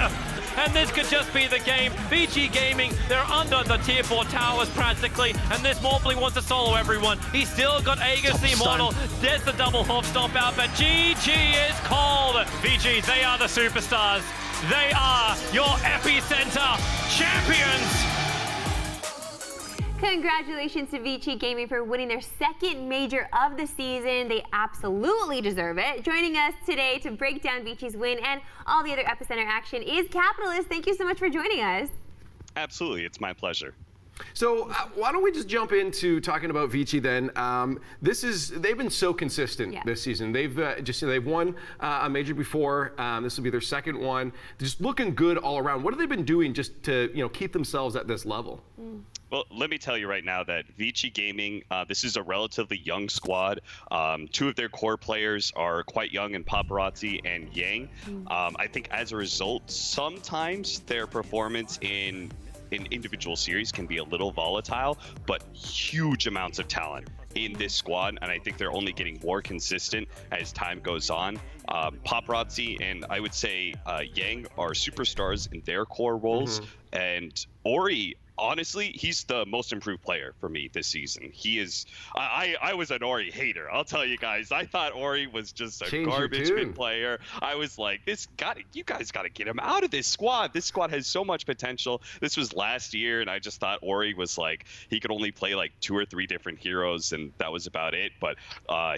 K: And this could just be the game. VG Gaming, they're under the tier 4 towers practically, and this Morphling wants to solo everyone. He's still got Aegis the Immortal. There's the double hop stomp out, but GG is called. VG, they are the superstars. They are your epicenter champions.
C: Congratulations to VG Gaming for winning their 2nd major of the season. They absolutely deserve it. Joining us today to break down VG's win and all the other Epicenter action is Capitalist. Thank you so much for joining us.
M: Absolutely, it's my pleasure.
D: So why don't we just jump into talking about Vici then? They've been so consistent this season. They've won a major before. This will be their 2nd one. They're just looking good all around. What have they been doing just to keep themselves at this level?
M: Well, let me tell you right now that Vici Gaming, this is a relatively young squad. 2 of their core players are quite young in Paparazzi and Yang. I think as a result, sometimes their performance in individual series can be a little volatile, but huge amounts of talent in this squad, and I think they're only getting more consistent as time goes on. Paparazzi and I would say Yang are superstars in their core roles, and Ori, honestly, he's the most improved player for me this season. He is. I was an Ori hater. I'll tell you guys. I thought Ori was just a garbage mid player. I was like, you guys got to get him out of this squad. This squad has so much potential. This was last year, and I just thought Ori was like, he could only play like 2 or 3 different heroes, and that was about it. But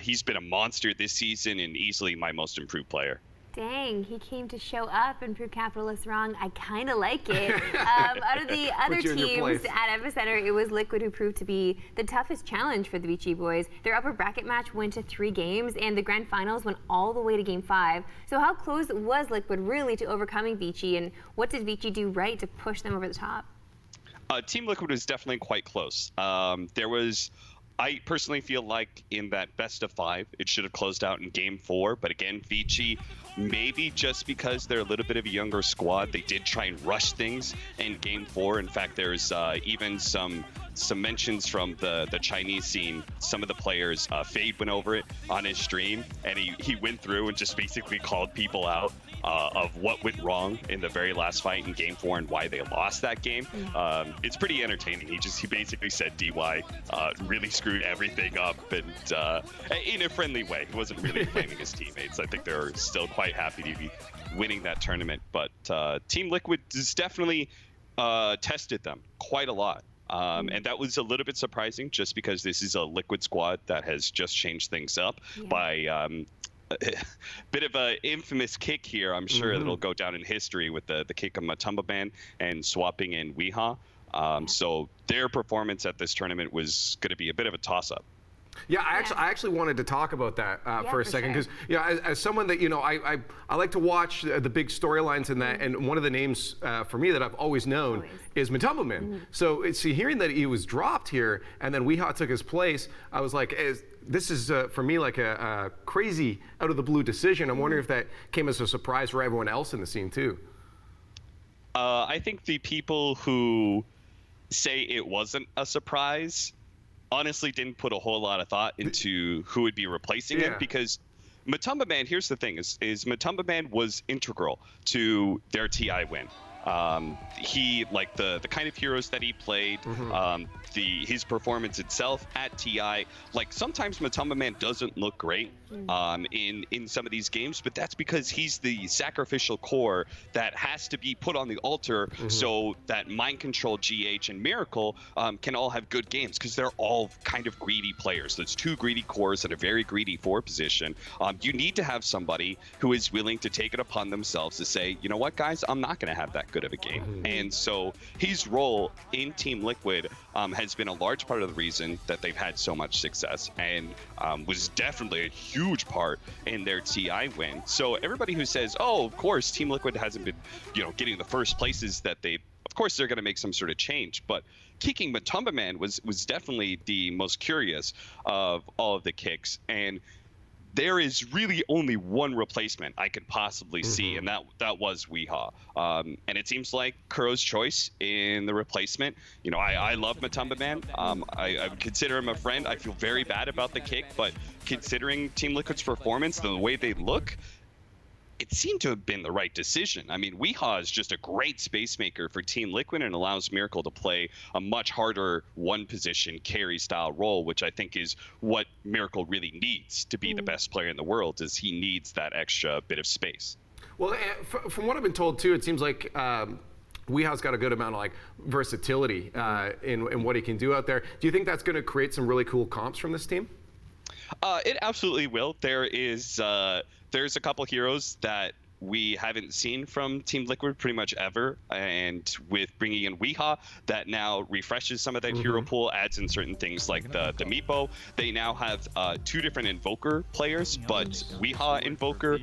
M: he's been a monster this season and easily my most improved player.
C: Dang, he came to show up and prove Capitalists wrong. I kind of like it. Out of the other teams at Epicenter, it was Liquid who proved to be the toughest challenge for the Vici boys. Their upper bracket match went to 3 games, and the grand finals went all the way to game 5. So how close was Liquid really to overcoming Vici, and what did Vici do right to push them over the top?
M: Team Liquid was definitely quite close. I personally feel like in that best of 5, it should have closed out in game 4. But again, Vici, maybe just because they're a little bit of a younger squad, they did try and rush things in game 4. In fact, there's even some mentions from the Chinese scene. Some of the players, Fade went over it on his stream, and he went through and just basically called people out of what went wrong in the very last fight in game 4 and why they lost that game. It's pretty entertaining. He basically said DY really screwed everything up, and in a friendly way. He wasn't really blaming his teammates. I think they're still quite happy to be winning that tournament. But Team Liquid has definitely tested them quite a lot. And that was a little bit surprising just because this is a Liquid squad that has just changed things up by bit of a infamous kick here. I'm sure it'll go down in history with the kick of Matumbaman and swapping in Weehaw. So their performance at this tournament was going to be a bit of a toss-up.
D: Yeah, I actually wanted to talk about that for a second because as someone that I like to watch the big storylines in that, and one of the names for me that I've always known is Matumbaman. So hearing that he was dropped here and then Weehaw took his place, I was like, this is for me like a crazy out of the blue decision. I'm wondering if that came as a surprise for everyone else in the scene too.
M: I think the people who say it wasn't a surprise honestly didn't put a whole lot of thought into who would be replacing him, because Matumbaman, here's the thing, is Matumbaman was integral to their TI win. He, like the kind of heroes that he played, his performance itself at TI, like sometimes Matumbaman doesn't look great in some of these games, but that's because he's the sacrificial core that has to be put on the altar so that Mind Control, GH, and Miracle can all have good games, because they're all kind of greedy players. There's two greedy cores at a very greedy 4 position. You need to have somebody who is willing to take it upon themselves to say, you know what, guys, I'm not going to have that good of a game. And so his role in Team Liquid has been a large part of the reason that they've had so much success, and was definitely a huge part in their TI win. So everybody who says, oh, of course, Team Liquid hasn't been, getting the first places that of course they're going to make some sort of change, but kicking Matumbaman was definitely the most curious of all of the kicks. And there is really only one replacement I could possibly see, and that was Weehaw. And it seems like Kuro's choice in the replacement. I love Matumbaman. I would consider him a friend. I feel very bad about the kick, but considering Team Liquid's performance, the way they look, it seemed to have been the right decision. I mean, Weehaw is just a great space maker for Team Liquid and allows Miracle to play a much harder one-position carry-style role, which I think is what Miracle really needs to be the best player in the world, is he needs that extra bit of space.
D: Well, from what I've been told, too, it seems like Weehaw's got a good amount of versatility in what he can do out there. Do you think that's going to create some really cool comps from this team?
M: It absolutely will. There's a couple heroes that we haven't seen from Team Liquid pretty much ever, and with bringing in Weehaw, that now refreshes some of that hero pool, adds in certain things like the Meepo. They now have 2 different Invoker players, but Weehaw Invoker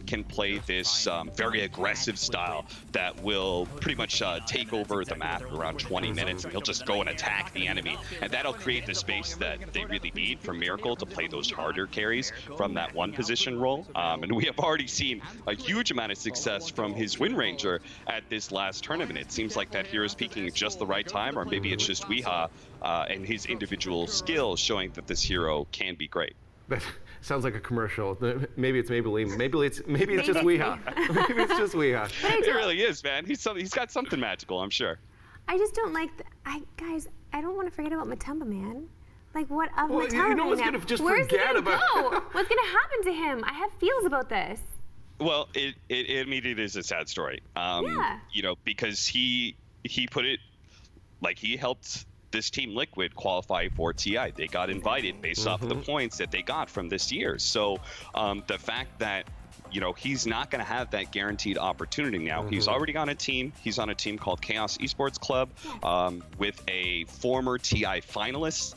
M: can play this very aggressive style that will pretty much take over the map around 20 minutes, and he'll just go and attack the enemy, and that'll create the space that they really need for Miracle to play those harder carries from that one position role. And we have already seen a huge amount of success from his Wind Ranger at this last tournament. It seems like that hero is peaking at just the right time, or maybe it's just Weehaw and his individual skills showing that this hero can be great.
D: That sounds like a commercial. Maybe it's Maybelline. Maybe it's just Weehaw. Maybe it's just Weehaw.
M: It really is, man. He's got something magical, I'm sure.
C: I just don't like guys, I don't want to forget about Matumbaman. Like, what of Matumbaman?
D: You know what's going to just
C: Where's
D: forget
C: he
D: about
C: go? What's going to happen to him? I have feels about this.
M: Well, it is a sad story. Because he put it like he helped this Team Liquid qualify for TI. They got invited based off of the points that they got from this year. So the fact that he's not going to have that guaranteed opportunity now. He's already on a team. He's on a team called Chaos Esports Club with a former TI finalist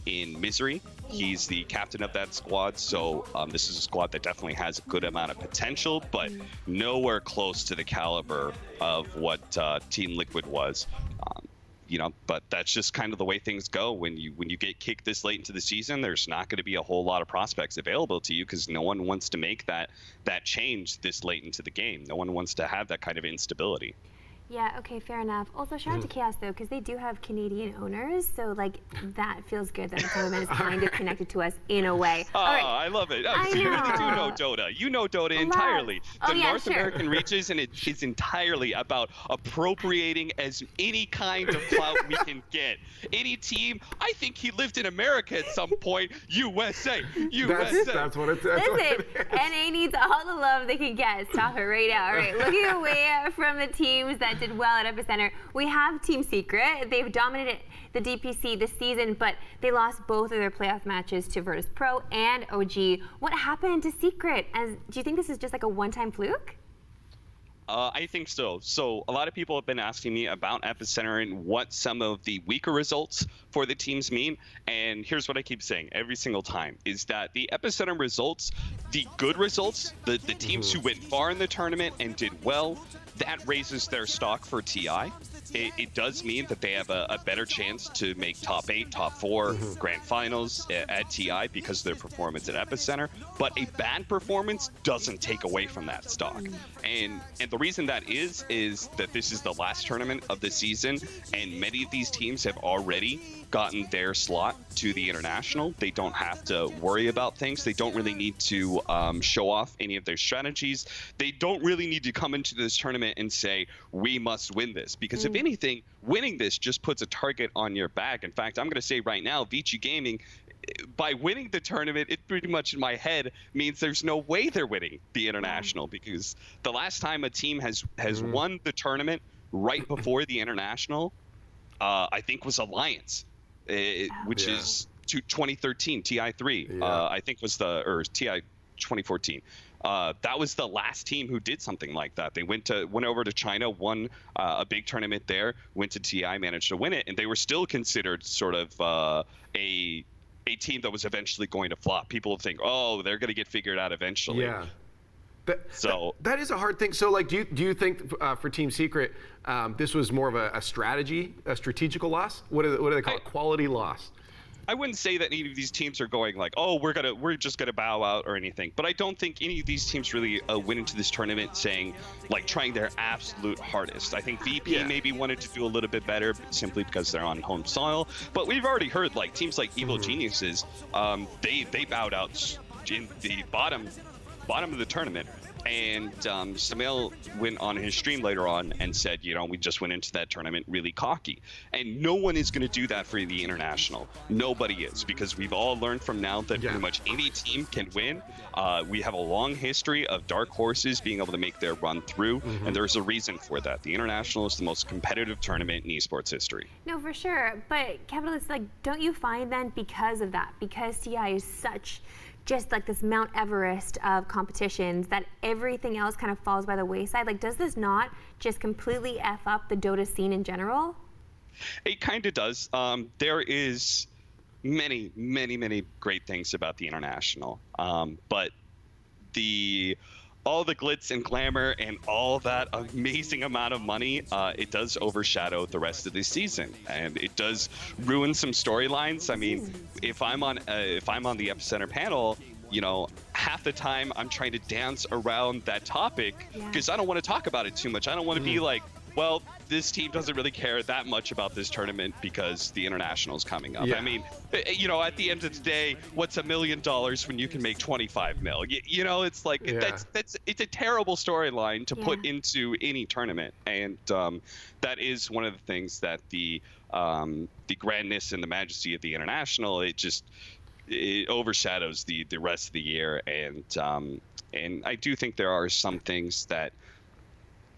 M: in Misery. He's the captain of that squad, so this is a squad that definitely has a good amount of potential, but nowhere close to the caliber of what Team Liquid was. But that's just kind of the way things go. When you get kicked this late into the season, there's not going to be a whole lot of prospects available to you, because no one wants to make that change this late into the game. No one wants to have that kind of instability.
C: Yeah, okay, fair enough. Also, shout out to Chaos, though, because they do have Canadian owners, so, that feels good that Matumbaman is kind of connected to us in a way.
M: Oh, right. I love it. You do know Dota. You know Dota entirely. The North American regions, and it is entirely about appropriating as any kind of clout we can get. Any team, I think he lived in America at some point. USA.
D: That's what it's.
C: Listen, NA needs all the love they can get. Stop it right now. All right, looking away from the teams that did well at Epicenter. We have Team Secret. They've dominated the DPC this season, but they lost both of their playoff matches to Virtus Pro and OG. What happened to Secret? Do you think this is just like a one-time fluke?
M: I think so. So a lot of people have been asking me about Epicenter and what some of the weaker results for the teams mean. And here's what I keep saying every single time is that the Epicenter results, the good results, the teams who went far in the tournament and did well, that raises their stock for TI. It does mean that they have a better chance to make top 8, top 4, grand finals at TI because of their performance at Epicenter. But a bad performance doesn't take away from that stock. And the reason that is that this is the last tournament of the season, and many of these teams have already gotten their slot to the international. They don't have to worry about things. They don't really need to show off any of their strategies. They don't really need to come into this tournament and say, we must win this. Because if anything, winning this just puts a target on your back. In fact, I'm going to say right now, Vici Gaming, by winning the tournament, it pretty much in my head means there's no way they're winning the international, because the last time a team has won the tournament right before the international, I think was Alliance. Which is 2013 TI3, I think was or TI 2014. That was the last team who did something like that. They went over to China, won a big tournament there, went to TI, managed to win it, and they were still considered sort of a team that was eventually going to flop. People think, oh, they're going to get figured out eventually.
D: Yeah. That is a hard thing. So, like, do you think for Team Secret, this was more of a strategical loss? What do they call it? Quality loss?
M: I wouldn't say that any of these teams are going like, oh, we're just gonna bow out or anything. But I don't think any of these teams really went into this tournament saying, like, trying their absolute hardest. I think VP maybe wanted to do a little bit better simply because they're on home soil. But we've already heard, like, teams like Evil Geniuses, they bowed out in the bottom of the tournament. And Samel went on his stream later on and said, we just went into that tournament really cocky. And no one is going to do that for the international. Nobody is, because we've all learned from now that pretty much any team can win. We have a long history of dark horses being able to make their run through, and there's a reason for that. The international is the most competitive tournament in esports history.
C: No, for sure. But Capitalist, like, don't you find then because of that, because TI is such just like this Mount Everest of competitions, that everything else kind of falls by the wayside? Like, does this not just completely F up the Dota scene in general?
M: It kind of does. There is many, many, many great things about the international, but all the glitz and glamour and all that amazing amount of money, it does overshadow the rest of the season, and it does ruin some storylines. I mean, if I'm on the Epicenter panel, half the time I'm trying to dance around that topic because I don't want to talk about it too much. I don't want to be like, well, this team doesn't really care that much about this tournament because the international is coming up. I mean, at the end of the day, what's $1 million when you can make 25 mil? It's like it's a terrible storyline to put into any tournament, and that is one of the things that the grandness and the majesty of the international, it overshadows the rest of the year, and I do think there are some things that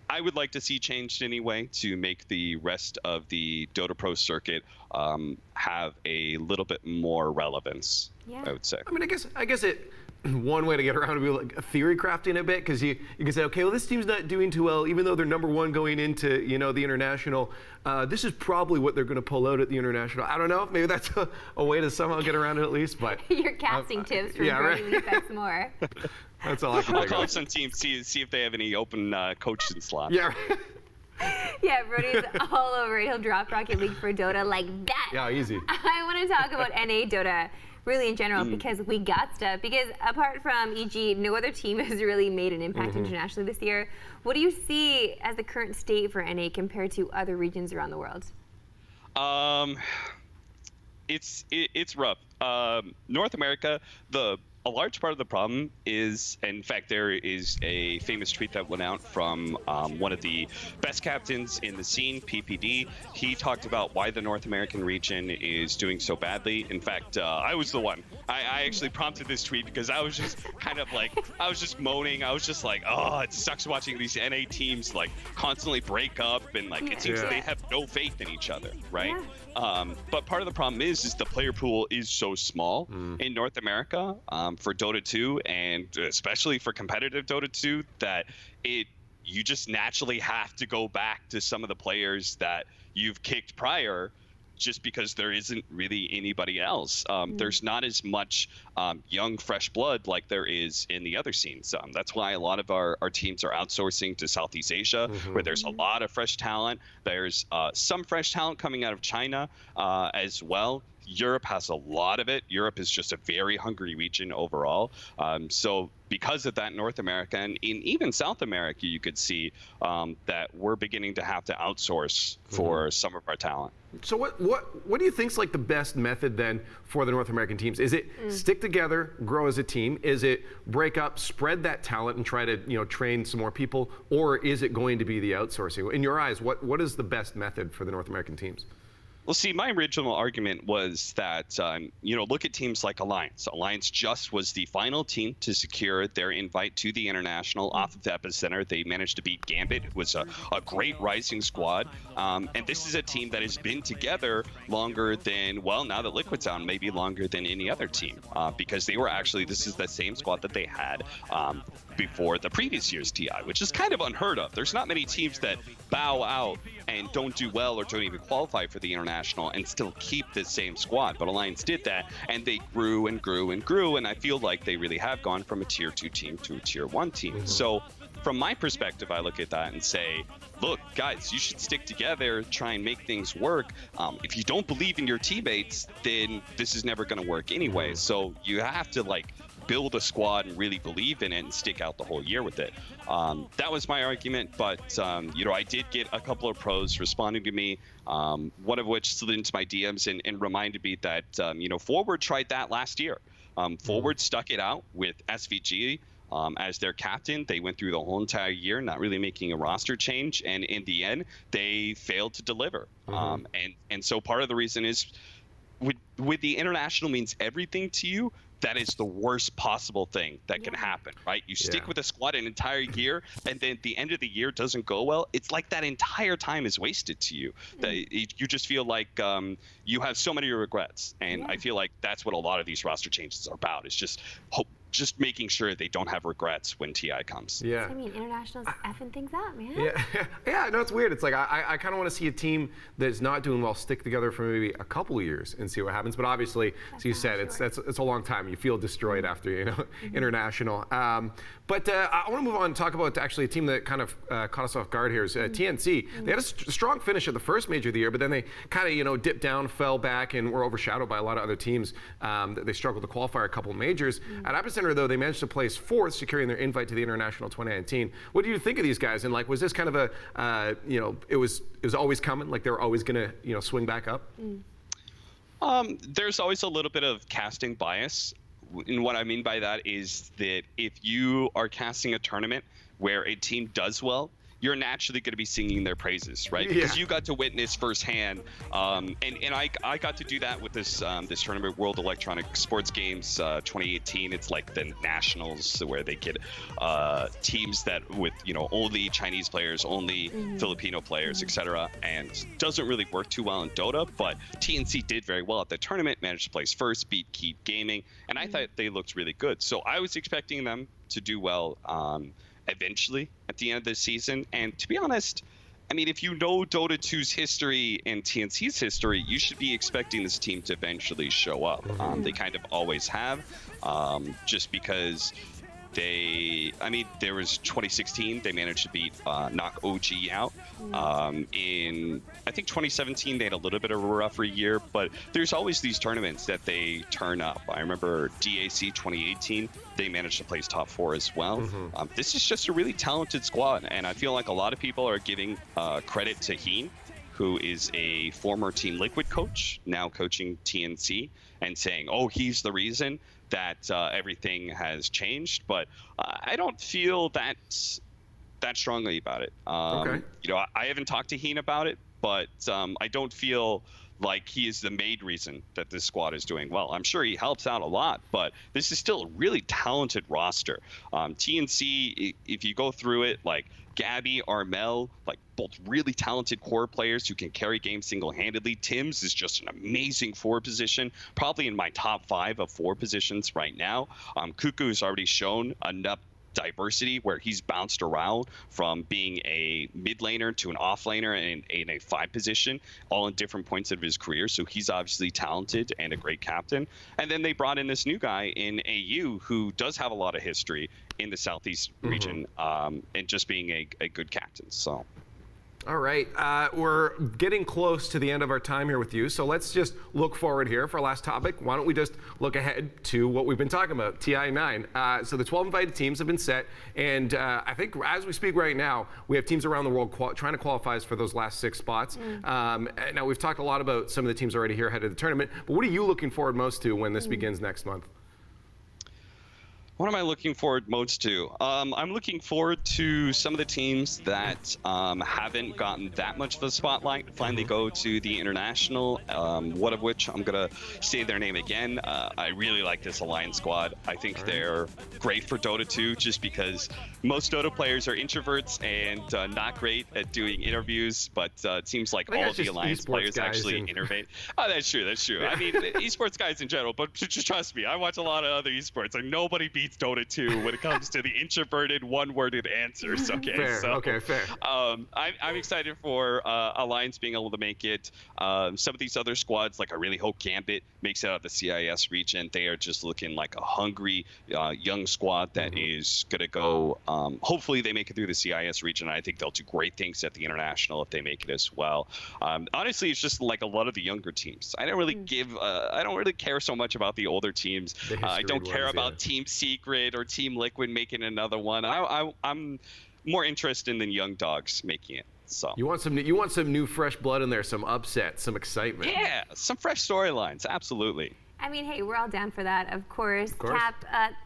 M: I would like to see changed anyway to make the rest of the Dota Pro circuit have a little bit more relevance. I would say.
D: I mean, I guess it. One way to get around would be like theory crafting a bit, because you can say, okay, well, this team's not doing too well, even though they're #1 going into the international. This is probably what they're going to pull out at the international. I don't know. Maybe that's a way to somehow get around it at least. But
C: you're casting tips from Brody Effects more.
D: That's all I can
M: I'll
D: think
M: call
D: of.
M: some teams, see if they have any open coaching slots.
D: Yeah.
C: Yeah, Brody's all over it. He'll drop Rocket League for Dota like that.
D: Yeah, easy.
C: I want to talk about NA Dota really in general, because we got stuff. Because apart from EG, no other team has really made an impact internationally this year. What do you see as the current state for NA compared to other regions around the world?
M: It's rough. North America, a large part of the problem is, in fact, there is a famous tweet that went out from one of the best captains in the scene, PPD. He talked about why the North American region is doing so badly. In fact, I was the one. I actually prompted this tweet because I was just kind of like, I was just moaning. I was just like, oh, it sucks watching these NA teams like constantly break up, and like it seems they have no faith in each other, right? But part of the problem is the player pool is so small in North America for Dota 2, and especially for competitive Dota 2, that you just naturally have to go back to some of the players that you've kicked prior, just because there isn't really anybody else. There's not as much young, fresh blood like there is in the other scenes. That's why a lot of our teams are outsourcing to Southeast Asia, where there's a lot of fresh talent. There's some fresh talent coming out of China as well. Europe has a lot of it. Europe is just a very hungry region overall. So because of that, North America and even South America, you could see that we're beginning to have to outsource for some of our talent.
D: So what do you think's like the best method then for the North American teams? Is it stick together, grow as a team? Is it break up, spread that talent, and try to train some more people? Or is it going to be the outsourcing? In your eyes, what is the best method for the North American teams?
M: Well, see, my original argument was that, look at teams like Alliance. Alliance just was the final team to secure their invite to the International off of the Epicenter. They managed to beat Gambit. It was a great rising squad. And this is a team that has been together longer than, well, now that Liquid's out, maybe longer than any other team. Because they were actually, this is the same squad that they had before the previous year's TI, which is kind of unheard of. There's not many teams that bow out and don't do well or don't even qualify for the International and still keep the same squad. But Alliance did that, and they grew and grew and grew, and I feel like they really have gone from a tier 2 team to a tier 1 team. So from my perspective, I look at that and say, look, guys, you should stick together, try and make things work. If you don't believe in your teammates, then this is never going to work anyway. So you have to build a squad and really believe in it and stick out the whole year with it. That was my argument, but I did get a couple of pros responding to me, one of which slid into my DMs and reminded me that Forward tried that last year. Forward stuck it out with SVG as their captain. They went through the whole entire year not really making a roster change, and in the end they failed to deliver. And so part of the reason is with the International means everything to you, that is the worst possible thing that can happen, right? You stick with a squad an entire year, and then at the end of the year doesn't go well. It's like that entire time is wasted to you. You just feel like you have so many regrets, and I feel like that's what a lot of these roster changes are about. It's just making sure they don't have regrets when TI comes.
C: I mean, International's effing things up, man.
D: No, it's weird. It's like I kind of want to see a team that's not doing well stick together for maybe a couple of years and see what happens. But obviously, as you said, it's a long time. You feel destroyed after International. But I want to move on and talk about actually a team that kind of caught us off guard here is TNC. They had a strong finish at the first major of the year, but then they kind of dipped down, fell back, and were overshadowed by a lot of other teams. They struggled to qualify a couple of majors. At Epicenter, though, they managed to place 4th, securing their invite to the International 2019. What do you think of these guys? And was this kind of a it was always coming, like they were always gonna swing back up?
M: There's always a little bit of casting bias. And what I mean by that is that if you are casting a tournament where a team does well, you're naturally going to be singing their praises, right? Because you got to witness firsthand, and I got to do that with this this tournament, World Electronic Sports Games 2018. It's like the nationals where they get teams that with only Chinese players, only Filipino players, etc. And doesn't really work too well in Dota, but TNC did very well at the tournament, managed to place first, beat Keep Gaming, and I thought they looked really good. So I was expecting them to do well eventually at the end of the season. And to be honest, I mean, if you know Dota 2's history and TNC's history, you should be expecting this team to eventually show up. They kind of always have, just because there was 2016, they managed to knock OG out. In, I think 2017, they had a little bit of a rougher year, but there's always these tournaments that they turn up. I remember DAC 2018, they managed to place top 4 as well. This is just a really talented squad, and I feel like a lot of people are giving credit to Heen, who is a former Team Liquid coach, now coaching TNC, and saying, oh, he's the reason that everything has changed. But I don't feel that strongly about it.
D: Okay.
M: You know, I haven't talked to Heen about it, but I don't feel like he is the main reason that this squad is doing well. I'm sure he helps out a lot, but this is still a really talented roster. TNC, if you go through it, like Gabby, Armel, like both really talented core players who can carry games single-handedly. Tim's is just an amazing forward position, probably in my top 5 of 4 positions right now. Cuckoo's already shown enough diversity where he's bounced around from being a mid laner to an off laner in a 5 position, all in different points of his career. So he's obviously talented and a great captain. And then they brought in this new guy in AU who does have a lot of history in the Southeast region, and just being a good captain. So.
D: All right, we're getting close to the end of our time here with you, so let's just look forward here for our last topic. Why don't we just look ahead to what we've been talking about, TI9. So the 12 invited teams have been set, and I think as we speak right now, we have teams around the world trying to qualify us for those last 6 spots. Now, we've talked a lot about some of the teams already here ahead of the tournament, but what are you looking forward most to when this begins next month?
M: What am I looking forward most to? I'm looking forward to some of the teams that haven't gotten that much of a spotlight finally go to the international, one of which I'm going to say their name again. I really like this Alliance squad. I think they're great for Dota 2 just because most Dota players are introverts and not great at doing interviews, but it seems like all of the Alliance players actually innovate. Oh, that's true. That's true. I mean, esports guys in general, but just trust me, I watch a lot of other esports and nobody beats Dota 2 when it comes to the introverted, one-worded answers. Okay,
D: fair.
M: So
D: okay, fair.
M: I'm excited for Alliance being able to make it. Some of these other squads, like I really hope Gambit makes it out of the CIS region. They are just looking like a hungry young squad that is going to go. Hopefully, they make it through the CIS region. I think they'll do great things at the international if they make it as well. Honestly, it's just like a lot of the younger teams. I don't really I don't really care so much about the older teams. I don't care about Team Secret or Team Liquid making another one. I'm more interested in the young dogs making it. So
D: you want some new fresh blood in there, some upset, some excitement.
M: Yeah, some fresh storylines. Absolutely.
C: I mean, hey, we're all down for that, of course. Cap,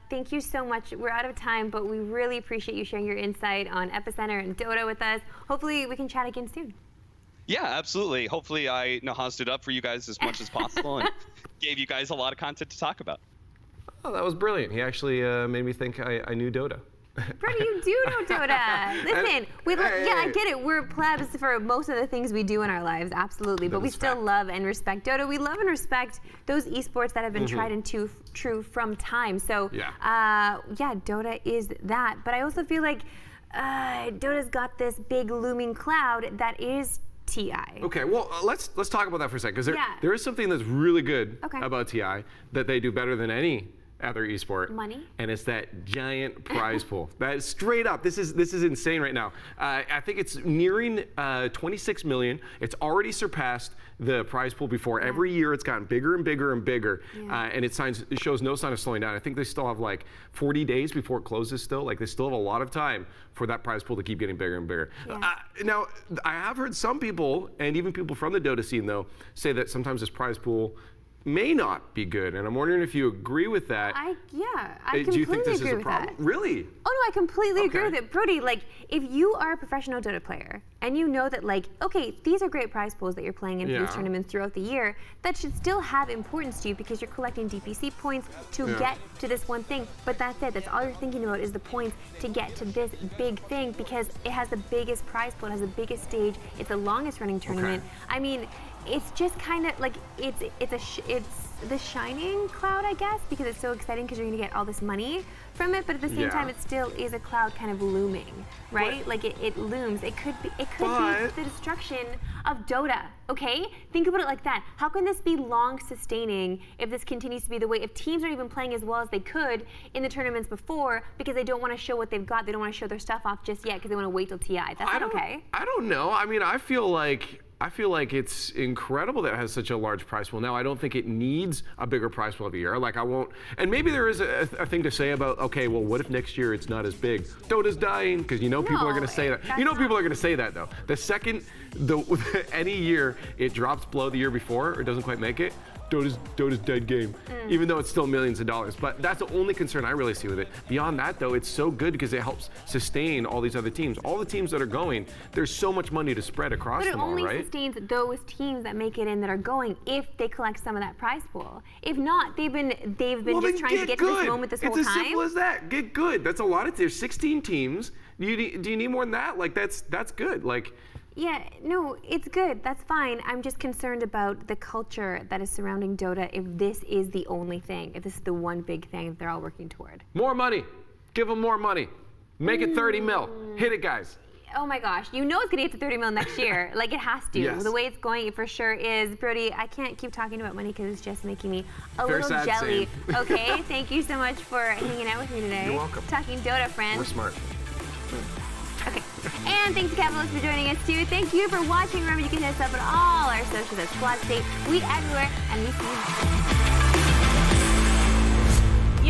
C: thank you so much. We're out of time, but we really appreciate you sharing your insight on Epicenter and Dota with us. Hopefully, we can chat again soon.
M: Yeah, absolutely. Hopefully, I housed it up for you guys as much as possible and gave you guys a lot of content to talk about.
D: Oh, that was brilliant. He actually made me think I knew Dota.
C: Brody, you do know Dota. Listen, I get it. We're plebs for most of the things we do in our lives, absolutely. But we still love and respect Dota. We love and respect those esports that have been tried and true from time. So, yeah, Dota is that. But I also feel like Dota's got this big looming cloud that is TI.
D: Okay, well, let's talk about that for a second, because there is something that's really good about TI that they do better than any other esport.
C: Money.
D: And it's that giant prize pool. That is straight up. This is insane right now. I think it's nearing 26 million. It's already surpassed the prize pool before. Every year it's gotten bigger and bigger and bigger, and it shows no sign of slowing down. I think they still have like 40 days before it closes still. Like they still have a lot of time for that prize pool to keep getting bigger and bigger. Now, I have heard some people, and even people from the Dota scene though, say that sometimes this prize pool may not be good, and I'm wondering if you agree with that.
C: I completely
D: do you think this
C: agree
D: is a
C: with
D: problem?
C: that.
D: Really?
C: Oh no, I completely agree with it. Brody, like, if you are a professional Dota player and you know that, like, okay, these are great prize pools that you're playing in these tournaments throughout the year, that should still have importance to you because you're collecting DPC points to get to this one thing. But that's it. That's all you're thinking about is the points to get to this big thing because it has the biggest prize pool, it has the biggest stage, it's the longest running tournament. I mean, it's just kind of like it's the shining cloud, I guess, because it's so exciting because you're going to get all this money from it. But at the same time, it still is a cloud kind of looming, right? Like it looms. It could be the destruction of Dota. Okay, think about it like that. How can this be long sustaining if this continues to be the way? If teams aren't even playing as well as they could in the tournaments before because they don't want to show what they've got, they don't want to show their stuff off just yet because they want to wait till TI. That's not okay.
D: I don't know. I mean, I feel like I feel like it's incredible that it has such a large prize pool. Now, I don't think it needs a bigger prize pool every year. Like, I won't, and maybe there is a thing to say about, okay, well, what if next year it's not as big? Dota's dying, because people are going to say that. People are going to say that, though. The second any year it drops below the year before or doesn't quite make it, Dota's dead game, even though it's still millions of dollars. But that's the only concern I really see with it. Beyond that, though, it's so good because it helps sustain all these other teams. All the teams that are going, there's so much money to spread across them all, right?
C: But it only sustains those teams that make it in that are going if they collect some of that prize pool. If not, they've been just trying to get to this moment this whole time.
D: It's as simple as that. Get good. That's a lot of. There's 16 teams. Do you need more than that? Like that's good. Like.
C: Yeah, no, it's good. That's fine. I'm just concerned about the culture that is surrounding Dota if this is the only thing, if this is the one big thing that they're all working toward.
D: More money. Give them more money. Make it 30 mil. Hit it, guys.
C: Oh my gosh, you know it's gonna get to 30 mil next year. Like, it has to.
D: Yes.
C: The way it's going, it for sure is. Brody, I can't keep talking about money because it's just making me a
D: Fair,
C: little
D: sad,
C: jelly.
D: same.
C: Okay, thank you so much for hanging out with me today.
D: You're welcome.
C: Talking Dota, friends.
D: We're smart.
C: Okay. And thanks to Capitalists for joining us too. Thank you for watching. Remember, you can hit us up on all our socials at Squad State. We everywhere, and we see you.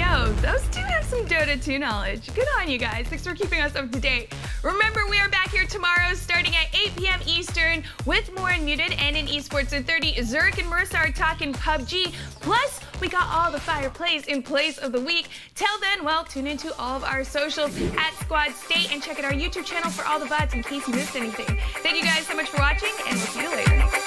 A: Yo, those two have some Dota 2 knowledge. Good on you guys. Thanks for keeping us up to date. Remember, we are back here tomorrow starting at 8 p.m. Eastern with more Unmuted, and in Esports at 30, Zerk and Marissa are talking PUBG. Plus, we got all the fire plays in place of the week. Till then, well, tune into all of our socials at Squad State and check out our YouTube channel for all the VODs in case you missed anything. Thank you guys so much for watching, and we'll see you later.